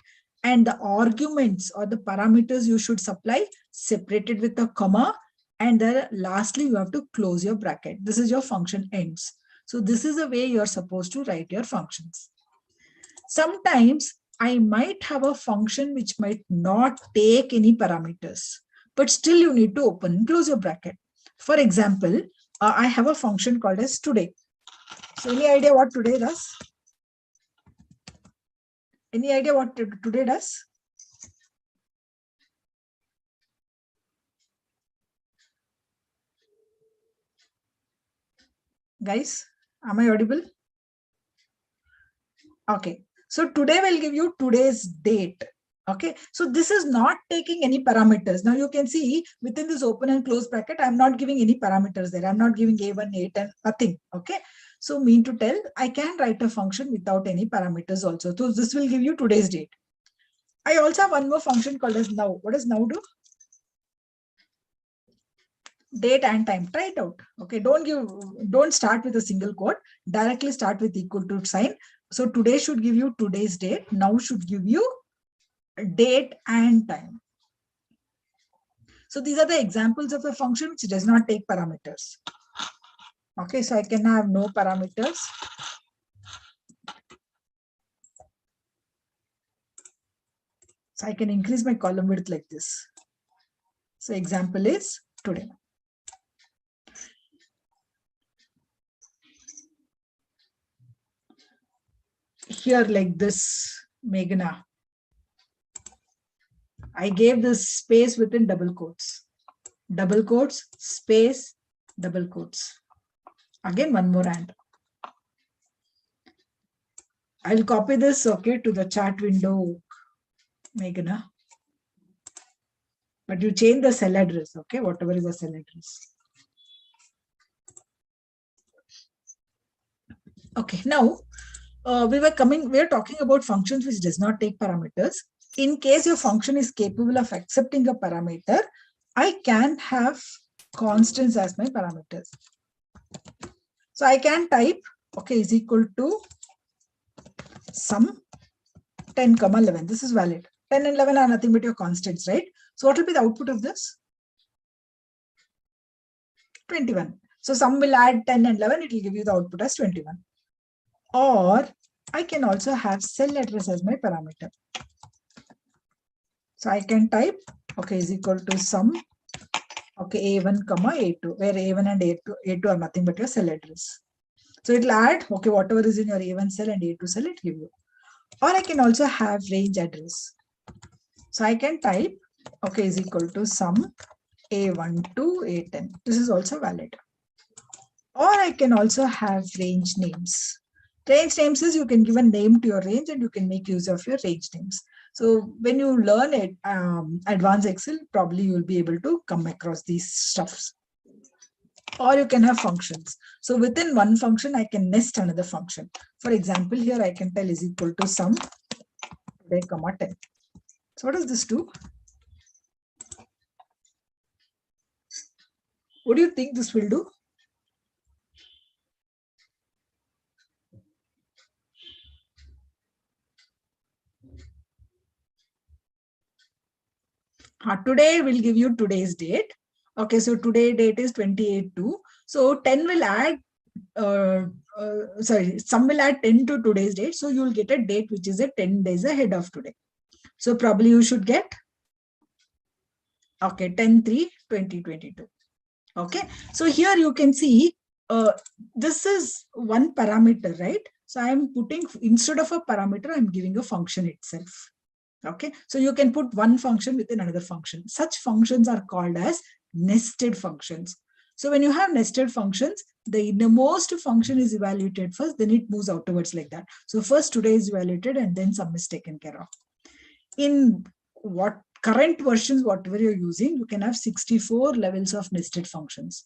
B: and the arguments or the parameters you should supply separated with a comma, and then lastly you have to close your bracket. This is your function ends. So this is the way you're supposed to write your functions. Sometimes I might have a function which might not take any parameters, but still you need to open and close your bracket. For example, I have a function called as today. So any idea what today does? Any idea what today does? Guys, am I audible? Okay. So today will give you today's date. Okay. So this is not taking any parameters. Now you can see within this open and close bracket, I'm not giving any parameters there. I'm not giving A1, A10, nothing. Okay. So mean to tell, I can write a function without any parameters also. So this will give you today's date. I also have one more function called as now. What does now do? Date and time. Try it out. Okay. Don't start with a single quote. Directly start with equal to sign. So today should give you today's date. Now should give you date and time. So these are the examples of a function which does not take parameters. Okay, so I can have no parameters. So I can increase my column width like this. So example is today. Here like this, Meghna. I gave this space within double quotes, space, double quotes. Again, one more and. I'll copy this, okay, to the chat window, Meghna. But you change the cell address, okay, whatever is the cell address. Okay, now we are talking about functions which does not take parameters. In case your function is capable of accepting a parameter, I can have constants as my parameters. So I can type, okay, is equal to sum 10, 11. This is valid. 10 and 11 are nothing but your constants, right? So what will be the output of this? 21. So sum will add 10 and 11. It will give you the output as 21. Or I can also have cell address as my parameter. So I can type, okay, is equal to sum, okay, A1, comma A2, where A1 and A2 are nothing but your cell address. So it will add, okay, whatever is in your A1 cell and A2 cell, it will give you. Or I can also have range address. So I can type, okay, is equal to sum A1 to A10. This is also valid. Or I can also have range names. Range names is you can give a name to your range and you can make use of your range names. So when you learn it, advanced Excel, probably you will be able to come across these stuffs. Or you can have functions. So within one function, I can nest another function. For example, here I can tell is equal to sum today, comma 10. So what does this do? What do you think this will do? Today will give you today's date. Okay, so today date is 28/2. So 10 will add, sum will add 10 to today's date. So you will get a date which is 10 days ahead of today. So probably you should get, okay, 10/3/2022. Okay, so here you can see this is one parameter, right? So I am putting, instead of a parameter, I'm giving a function itself. Okay, so you can put one function within another function. Such functions are called as nested functions. So when you have nested functions, the innermost function is evaluated first, then it moves outwards like that. So first today is evaluated and then sum is taken care of. In what current versions, whatever you're using, you can have 64 levels of nested functions.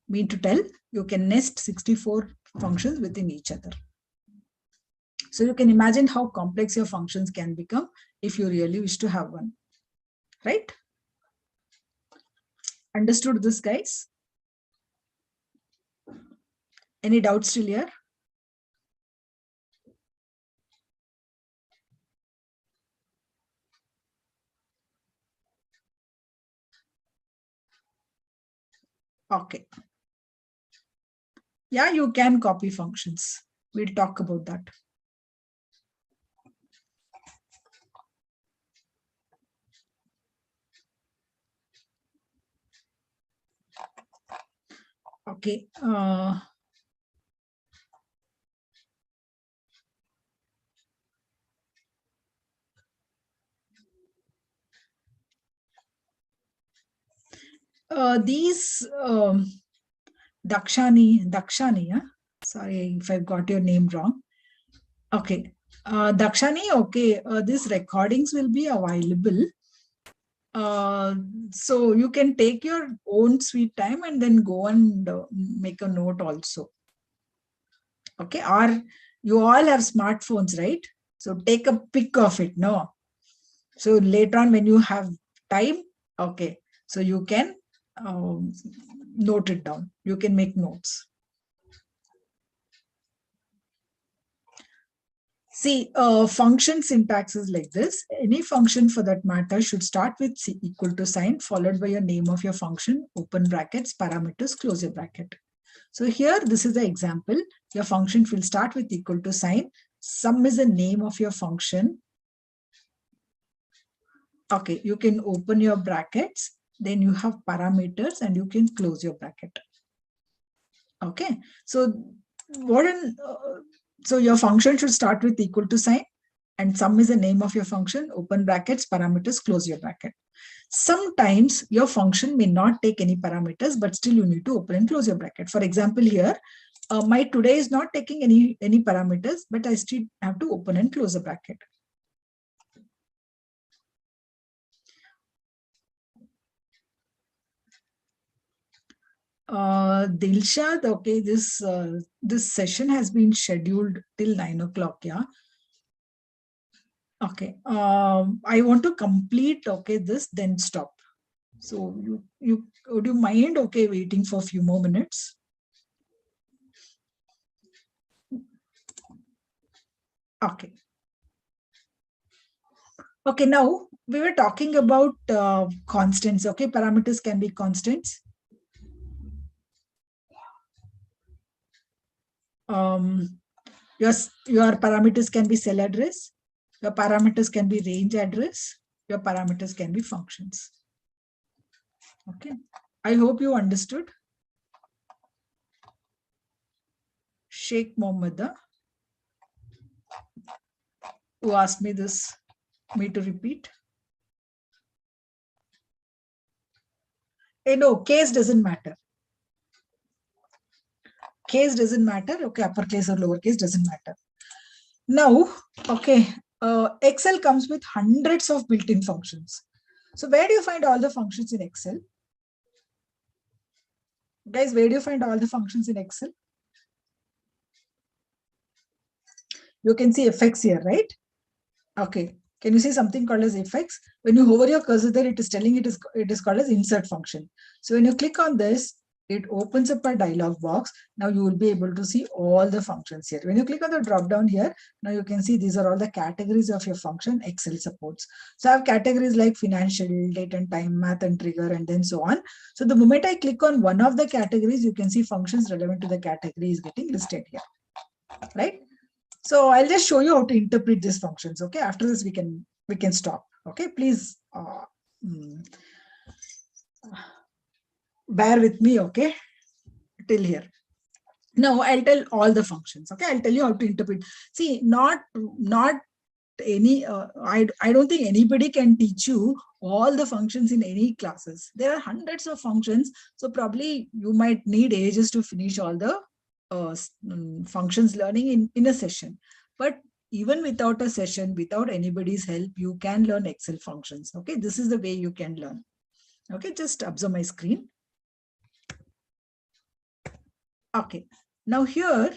B: Mean to tell, you can nest 64 functions within each other. So you can imagine how complex your functions can become if you really wish to have one, right? Understood this, guys? Any doubts still here? Okay. Yeah, you can copy functions. We'll talk about that. Okay. These Dakshani, yeah? Sorry if I got your name wrong. Okay. Dakshani, okay, these recordings will be available. So you can take your own sweet time and then go and make a note also. Okay, or you all have smartphones, right? So take a pic of it, no? So later on when you have time, okay, so you can note it down. You can make notes. See, function syntax is like this. Any function for that matter should start with equal to sign followed by your name of your function, open brackets, parameters, close your bracket. So here, this is the example. Your function will start with equal to sign. Sum is the name of your function. Okay, you can open your brackets. Then you have parameters and you can close your bracket. Okay, so so your function should start with equal to sign and sum is the name of your function, open brackets, parameters, close your bracket. Sometimes your function may not take any parameters, but still you need to open and close your bracket. For example, here, my today is not taking any parameters, but I still have to open and close the bracket. Dilshad, okay, this session has been scheduled till 9 o'clock, yeah. Okay, I want to complete, okay, this, then stop. So would you mind, okay, waiting for a few more minutes? Okay. Okay, now we were talking about constants, okay, parameters can be constants. Your parameters can be cell address, your parameters can be range address, your parameters can be functions. Okay, I hope you understood. Sheikh Mohammed, who asked me to repeat. No, case doesn't matter. Case doesn't matter. Okay, uppercase or lowercase doesn't matter. Now, okay, Excel comes with hundreds of built-in functions. So where do you find all the functions in Excel? Guys, where do you find all the functions in Excel? You can see effects here, right? Okay. Can you see something called as effects? When you hover your cursor there, it is telling it is called as insert function. So when you click on this, it opens up a dialog box. Now you will be able to see all the functions here. When you click on the drop down here, now you can see these are all the categories of your function Excel supports. So I have categories like financial, date and time, math and trigger, and then so on. So the moment I click on one of the categories, you can see functions relevant to the category is getting listed here, right? So I'll just show you how to interpret these functions. Okay, after this we can stop. Okay, please bear with me. Okay, till here. Now I'll tell all the functions. Okay, I'll tell you how to interpret. See, not any. I don't think anybody can teach you all the functions in any classes. There are hundreds of functions, so probably you might need ages to finish all the functions learning in a session. But even without a session, without anybody's help, you can learn Excel functions. Okay, this is the way you can learn. Okay, just observe my screen. Okay, now here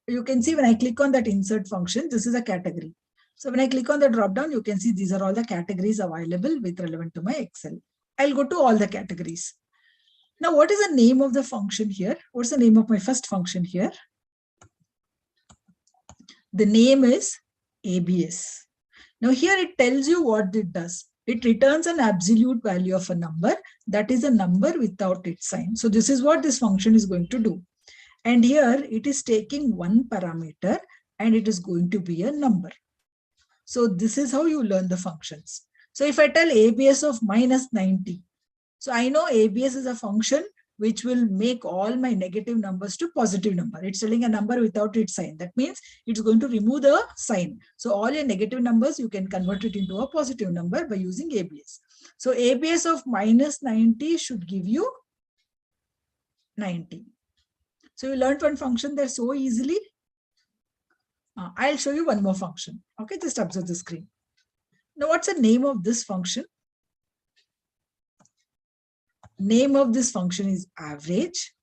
B: you can see when I click on that insert function, this is a category. So when I click on the drop down, you can see these are all the categories available with relevant to my Excel. I'll go to all the categories. Now, what is the name of the function here? What's the name of my first function here? The name is ABS. Now here it tells you what it does. It returns an absolute value of a number, that is a number without its sign. So this is what this function is going to do. And here it is taking one parameter and it is going to be a number. So this is how you learn the functions. So if I tell ABS of minus 90, so I know ABS is a function which will make all my negative numbers to positive number. It's telling a number without its sign. That means it's going to remove the sign. So all your negative numbers, you can convert it into a positive number by using ABS. So ABS of minus 90 should give you 90. So you learned one function there so easily. I'll show you one more function. Okay, just observe the screen. Now, what's the name of this function? Name of this function is average.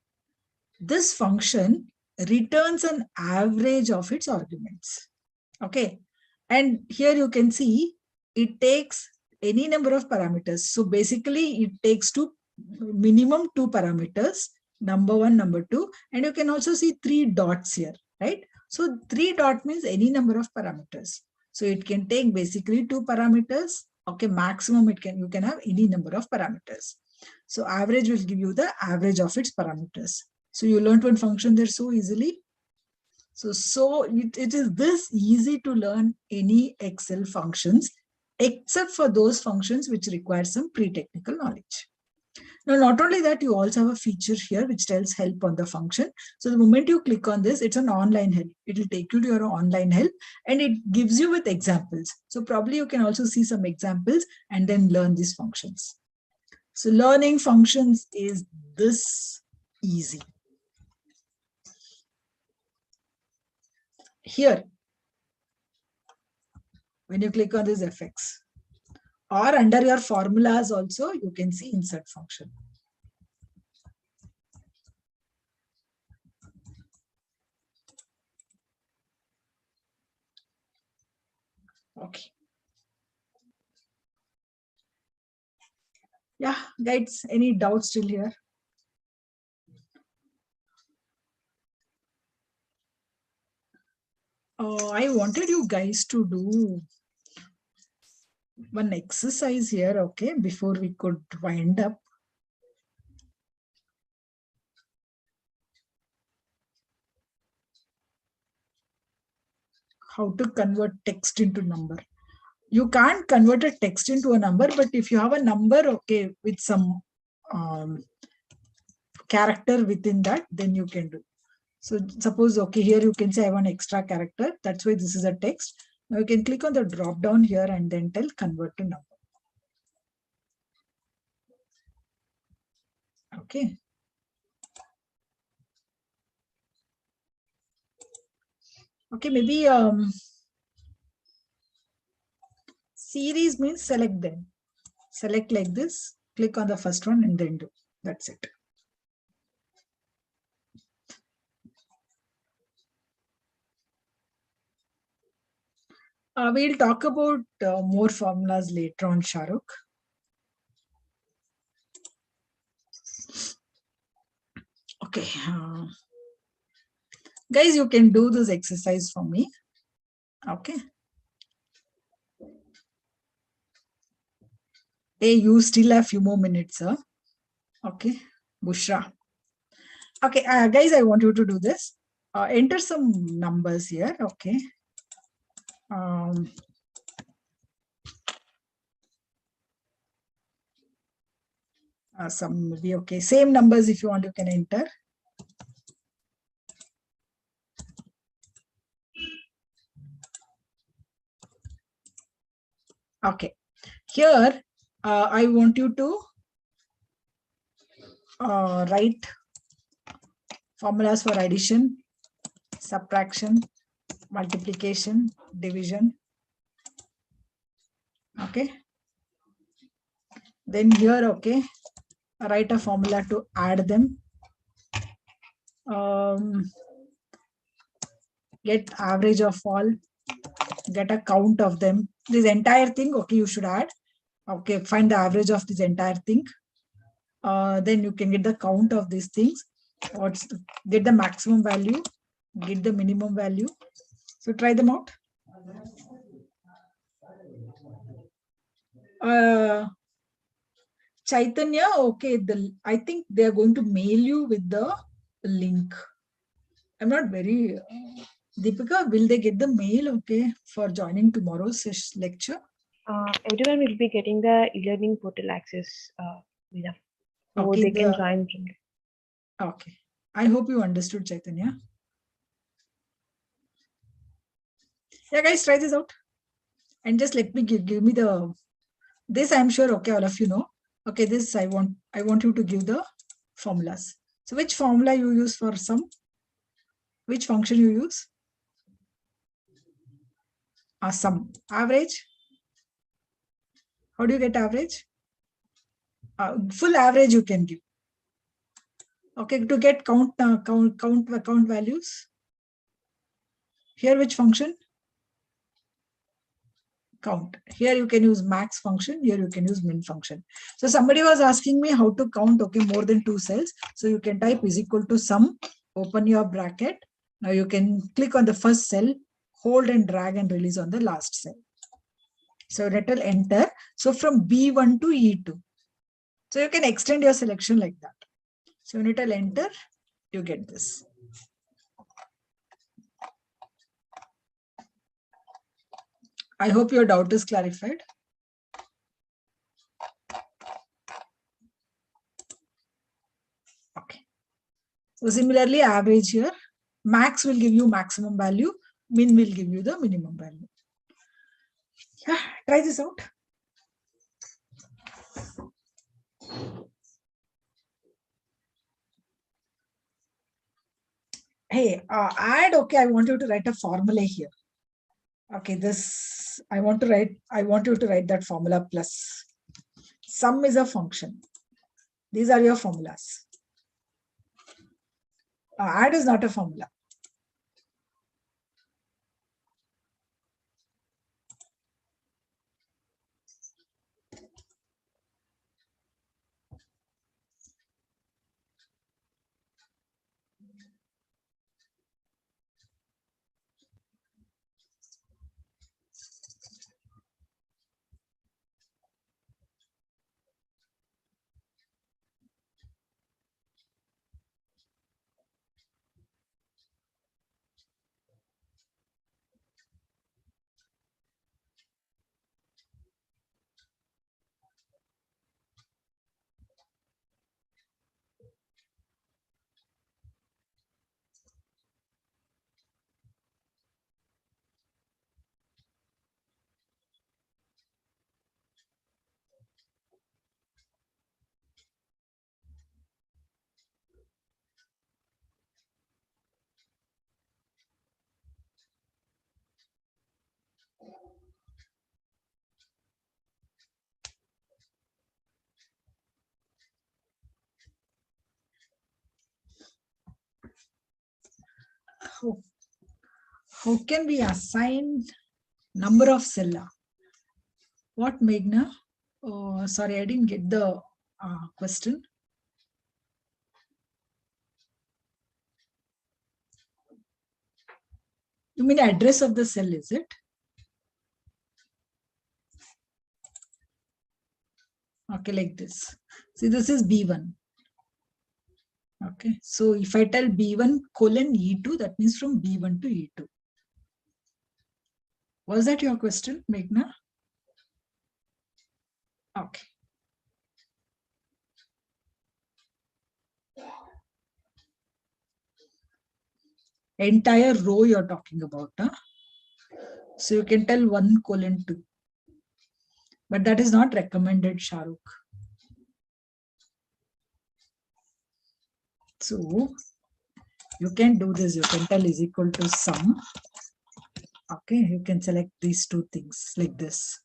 B: This function returns an average of its arguments. Okay. And here you can see it takes any number of parameters. So basically it takes minimum two parameters, number one, number two, and you can also see 3 dots here, right? So 3 dot means any number of parameters. So it can take basically 2 parameters. Okay, maximum you can have any number of parameters. So average will give you the average of its parameters. So you learned one function there so easily. So it is this easy to learn any Excel functions, except for those functions which require some pre-technical knowledge. Now, not only that, you also have a feature here which tells help on the function. So the moment you click on this, it's an online help. It will take you to your online help and it gives you with examples. So probably you can also see some examples and then learn these functions. So learning functions is this easy. Here, when you click on this FX, or under your formulas also, you can see insert function. Okay. Yeah, guys, any doubts still here? I wanted you guys to do one exercise here, okay, before we could wind up. How to convert text into number. You can't convert a text into a number, but if you have a number, okay, with some character within that, then you can do. So suppose, okay, here you can say I want extra character. That's why this is a text. Now you can click on the drop down here and then tell convert to number. Okay. Okay, maybe series means select them. Select like this, click on the first one and then do. That's it. We'll talk about more formulas later on, Shahrukh. Okay. Guys, you can do this exercise for me. Okay. Hey, you still have a few more minutes, sir. Okay. Bushra. Okay, guys, I want you to do this. Enter some numbers here. Okay. Some maybe okay. Same numbers if you want, you can enter. Okay. Here, I want you to write formulas for addition, subtraction, multiplication, division. Okay. Then here, okay, write a formula to add them. Get average of all, get a count of them. This entire thing, okay, you should add. Okay, find the average of this entire thing. then you can get the count of these things, or get the maximum value, get the minimum value. So try them out. Chaitanya, okay, I think they are going to mail you with the link. I'm not very Deepika, will they get the mail, okay, for joining tomorrow's lecture?
E: Everyone will be getting the e-learning portal access, Meena. So
B: Okay,
E: they can join from there.
B: Okay. I hope you understood, Chaitanya. Yeah, guys, try this out. And just let me give me this I'm sure, okay, all of you know. Okay, this I want you to give the formulas. So which formula you use for sum? Which function you use? Sum. Average. How do you get average? Full average you can give. Okay, to get count values. Here which function? Count. Here you can use max function. Here you can use min function. So somebody was asking me how to count, okay, more than 2 cells. So you can type is equal to sum, open your bracket. Now you can click on the first cell, hold and drag and release on the last cell. So let us enter. So from B1 to E2. So you can extend your selection like that. So when it will enter, you get this. I hope your doubt is clarified. Okay. So similarly, average here, max will give you maximum value, min will give you the minimum value. Yeah, try this out. Hey, add, okay, I want you to write a formula here. Okay, this, I want you to write that formula plus. Sum is a function. These are your formulas. Add is not a formula. How can we assign number of cell? What, Meghna? Oh, sorry, I didn't get the question. You mean address of the cell, is it? Okay, like this. See, this is B1. Okay, so if I tell B1 colon E2, that means from B1 to E2. Was that your question, Meghna? Okay. Entire row you're talking about, huh? So you can tell 1 colon 2. But that is not recommended, Shahrukh. So you can do this. You can tell is equal to sum. Okay, you can select these two things like this.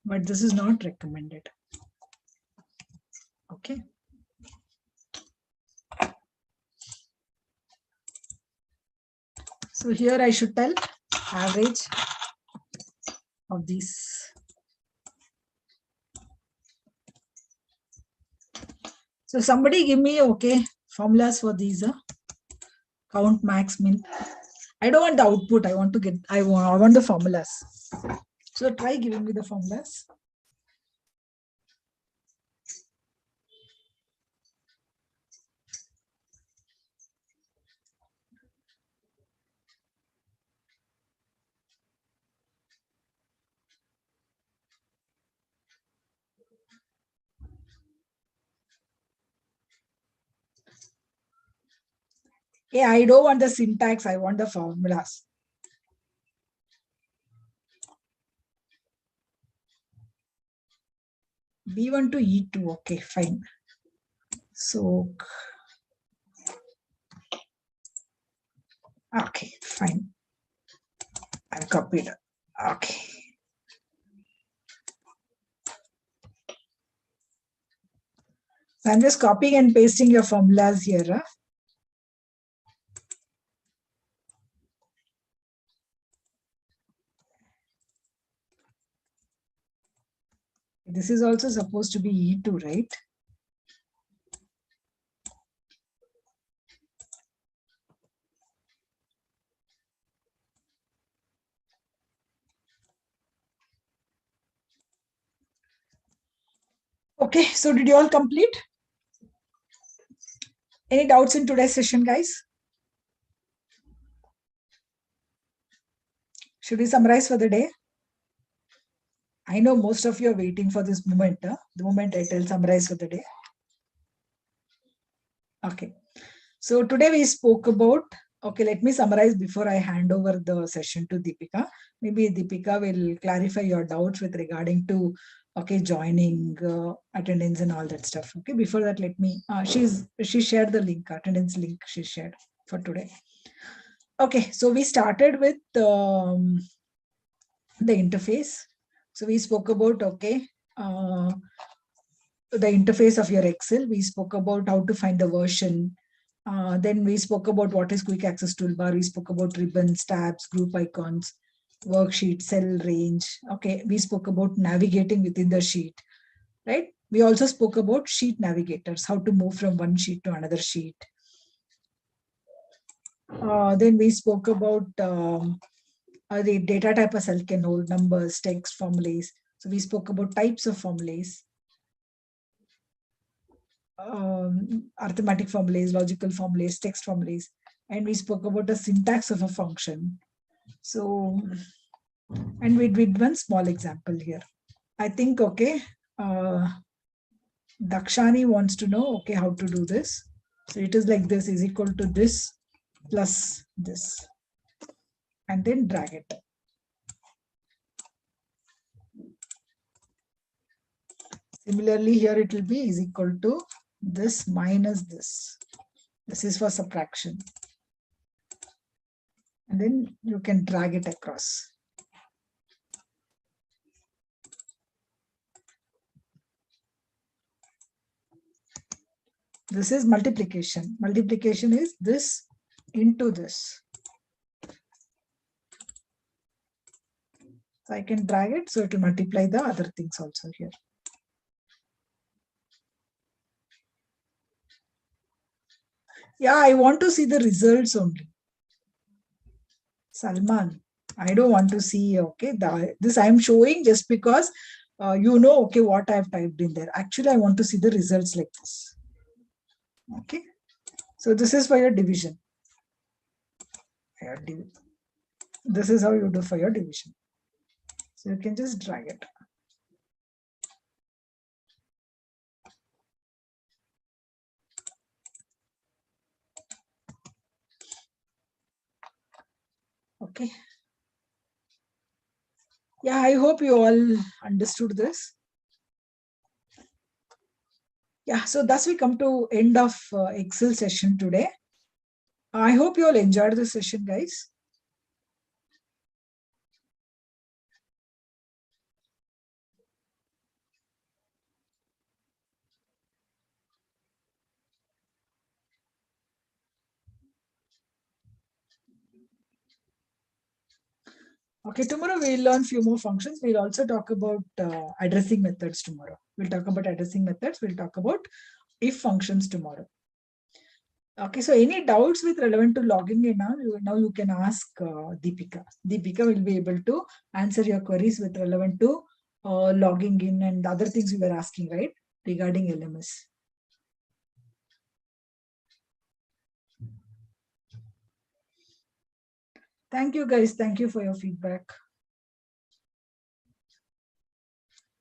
B: But this is not recommended. Okay. So here I should tell average of these. So somebody give me, okay, formulas for these, count, max, min. I don't want the output. I want to get, I want the formulas. So try giving me the formulas. Yeah, I don't want the syntax. I want the formulas. B1 to E2. Okay, fine. So, okay, fine. I've copied. Okay. So I'm just copying and pasting your formulas here. This is also supposed to be E2, right? Okay, so did you all complete? Any doubts in today's session, guys? Should we summarize for the day? I know most of you are waiting for this moment, the moment I tell summarize for the day. Okay, so today we spoke about, okay, let me summarize before I hand over the session to Deepika. Maybe Deepika will clarify your doubts with regarding to, okay, joining, attendance and all that stuff. Okay, before that, let me, she shared the link, attendance link she shared for today. Okay, so we started with the interface. So we spoke about, okay, the interface of your Excel. We spoke about how to find the version. Then we spoke about what is quick access toolbar. We spoke about ribbons, tabs, group icons, worksheet, cell range. Okay, we spoke about navigating within the sheet, right? We also spoke about sheet navigators, how to move from one sheet to another sheet. Then we spoke about the data type a cell can hold, numbers, text, formulas. So we spoke about types of formulas. Arithmetic formulas, logical formulas, text formulas, and we spoke about the syntax of a function. So, and we did one small example here. I think, okay, Dakshani wants to know, okay, how to do this. So it is like this is equal to this plus this, and then drag it. Similarly, here it will be is equal to this minus this. This is for subtraction. And then you can drag it across. This is multiplication. Multiplication is this into this. So I can drag it, so it will multiply the other things also here. Yeah, I want to see the results only. Salman, I don't want to see, okay, this I'm showing just because you know, okay, what I've typed in there. Actually, I want to see the results like this. Okay, so this is for your division. This is how you do for your division. So you can just drag it. Okay. Yeah, I hope you all understood this. Yeah, so thus we come to end of Excel session today. I hope you all enjoyed the session, guys. Okay, tomorrow we'll learn few more functions. We'll also talk about addressing methods tomorrow. We'll talk about addressing methods. We'll talk about if functions tomorrow. Okay, so any doubts with relevant to logging in now you can ask Deepika. Deepika will be able to answer your queries with relevant to logging in and other things you were asking, right, regarding LMS. Thank you, guys. Thank you for your feedback.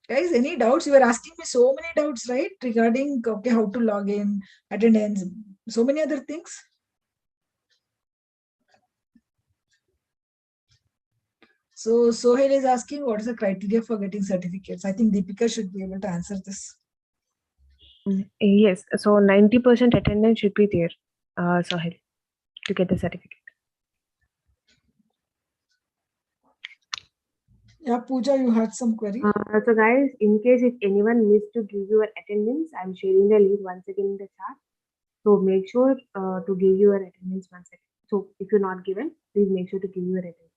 B: Guys, any doubts? You were asking me so many doubts, right? Regarding, okay, how to log in, attendance, so many other things. So Sohail is asking, what is the criteria for getting certificates? I think Deepika should be able to answer this.
E: Yes, so 90% attendance should be there, Sahil, to get the certificate.
B: Yeah, Pooja, you had some query?
E: So guys, in case if anyone missed to give your attendance, I'm sharing the link once again in the chat. So make sure to give your attendance once again. So if you're not given, please make sure to give your attendance.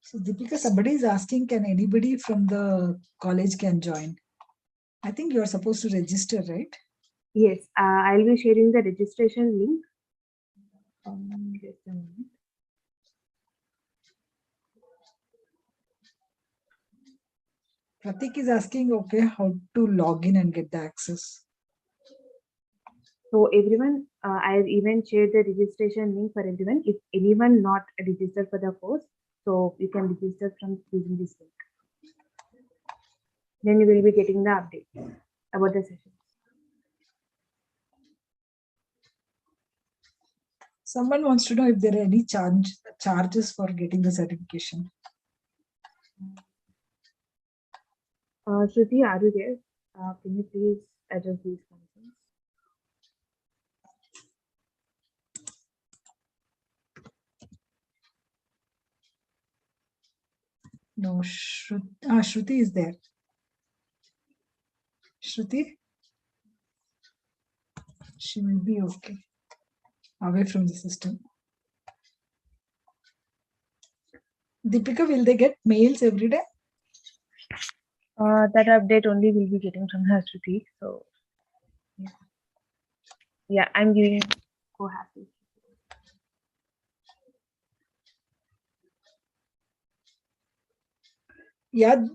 B: So Deepika, somebody is asking, can anybody from the college can join? I think you are supposed to register, right?
E: Yes, I'll be sharing the registration link. Just a moment.
B: Pratik is asking, okay, how to log in and get the access.
E: So everyone, I've even shared the registration link for everyone. If anyone not registered for the course, so you can register from using this link. Then you will be getting the update about the session.
B: Someone wants to know if there are any charges for getting the certification.
E: Shruti, are you there? Can you please address these concerns?
B: No, Shruti is there. Shruti? She will be okay. Away from the system. Deepika, will they get mails every day?
E: That update only will be getting from her, Shruti. So, yeah, I'm giving go happy.
B: Yeah.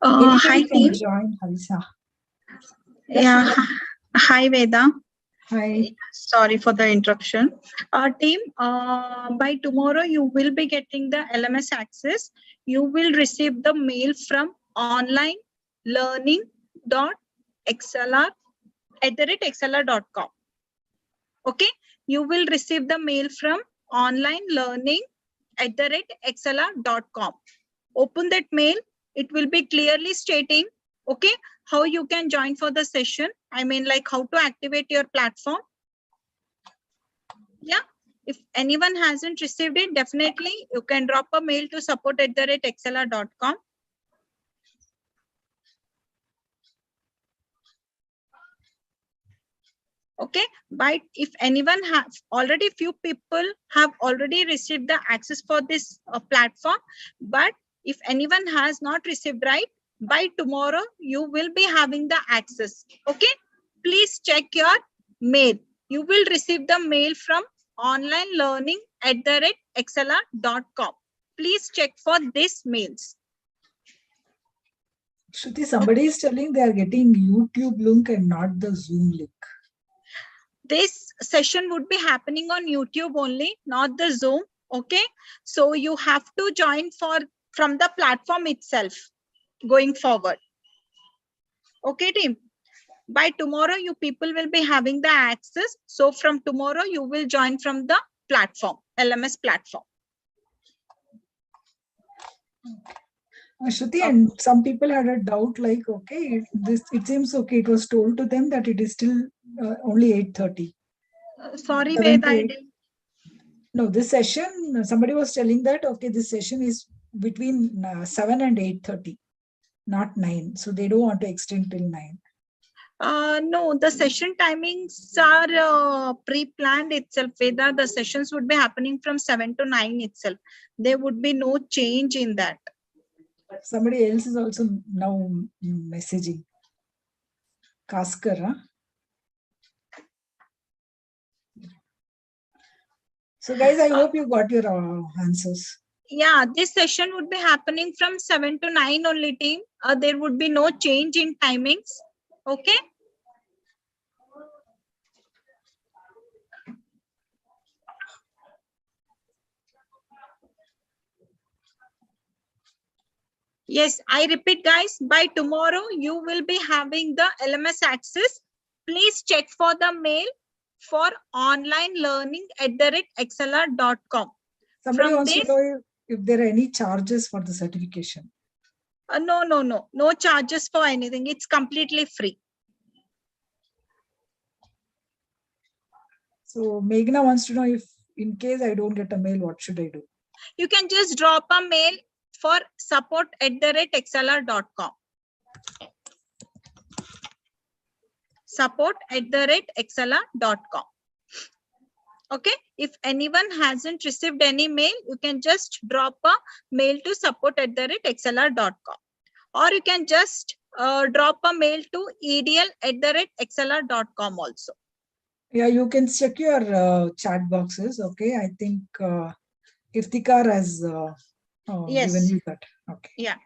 A: Hi team.
B: Join, Halisa.
A: Yeah. Hi Veda.
B: Hi.
A: Sorry for the interruption. Team, by tomorrow you will be getting the LMS access. You will receive the mail from onlinelearning.excelr@excelr.com. Okay, you will receive the mail from onlinelearning@excelr.com. Open that mail. It will be clearly stating, okay, how you can join for the session. I mean, like how to activate your platform. Yeah, if anyone hasn't received it, definitely you can drop a mail to support@excelr.com. Okay, but if anyone has already, few people have already received the access for this platform, but if anyone has not received, right, by tomorrow you will be having the access. Okay, please check your mail. You will receive the mail from onlinelearning@excelr.com. Please check for these mails.
B: Shruti, somebody is telling they are getting YouTube link and not the Zoom link.
A: This session would be happening on YouTube only, not the Zoom. Okay, so you have to join from the platform itself going forward. Okay, team. By tomorrow, you people will be having the access. So from tomorrow, you will join from the platform, LMS platform.
B: Shruti, and some people had a doubt like, okay, it seems okay. It was told to them that it is still only 8:30.
A: Sorry, Veda.
B: No, this session, somebody was telling that, okay, this session is between 7 and 8:30, not 9. So they don't want to extend till 9.
A: No, the session timings are pre-planned itself. Veda, the sessions would be happening from 7 to 9 itself. There would be no change in that.
B: Somebody else is also now messaging. Kaskar, huh? So guys, I hope you got your answers.
A: Yeah, this session would be happening from 7 to 9 only, team. There would be no change in timings. Okay. Yes, I repeat, guys, by tomorrow, you will be having the LMS access. Please check for the mail for online learning @excelr.com.
B: Somebody
A: From
B: wants
A: this,
B: to know if there are any charges for the certification.
A: no charges for anything. It's completely free.
B: So Meghna wants to know if in case I don't get a mail, what should I do?
A: You can just drop a mail for support@excelr.com. support@excelr.com. Okay. If anyone hasn't received any mail, you can just drop a mail to support@excelr.com. Or you can just drop a mail to edl@excelr.com also.
B: Yeah, you can check your chat boxes. Okay, I think Iftikhar has
A: Yes.
B: given you that. Okay.
A: Yeah.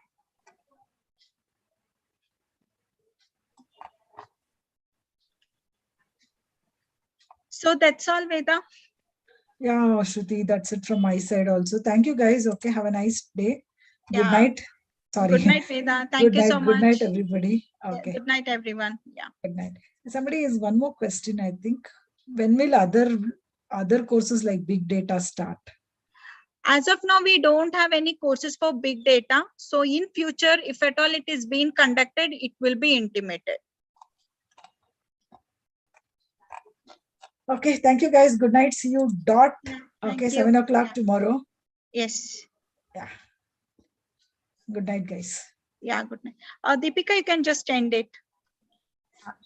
A: So that's all, Veda.
B: Yeah, Shruti, that's it from my side also. Thank you guys. Okay, have a nice day. Good
A: Yeah.
B: night. Sorry.
A: Good night, Veda. Thank
B: Good
A: you
B: night.
A: so
B: Good
A: much.
B: night, everybody.
A: Yeah,
B: Okay.
A: good night, everyone. Yeah.
B: Good night. Somebody has one more question, I think. When will other courses like big data start?
A: As of now, we don't have any courses for big data. So in future, if at all it is being conducted, it will be intimated.
B: Okay, thank you guys. Good night. See you dot.
A: Yeah,
B: Okay,
A: thank you.
B: 7 o'clock
A: Yeah.
B: tomorrow.
A: Yes.
B: Yeah. Good night, guys.
A: Yeah, good night. Deepika, you can just end it.
E: Sure.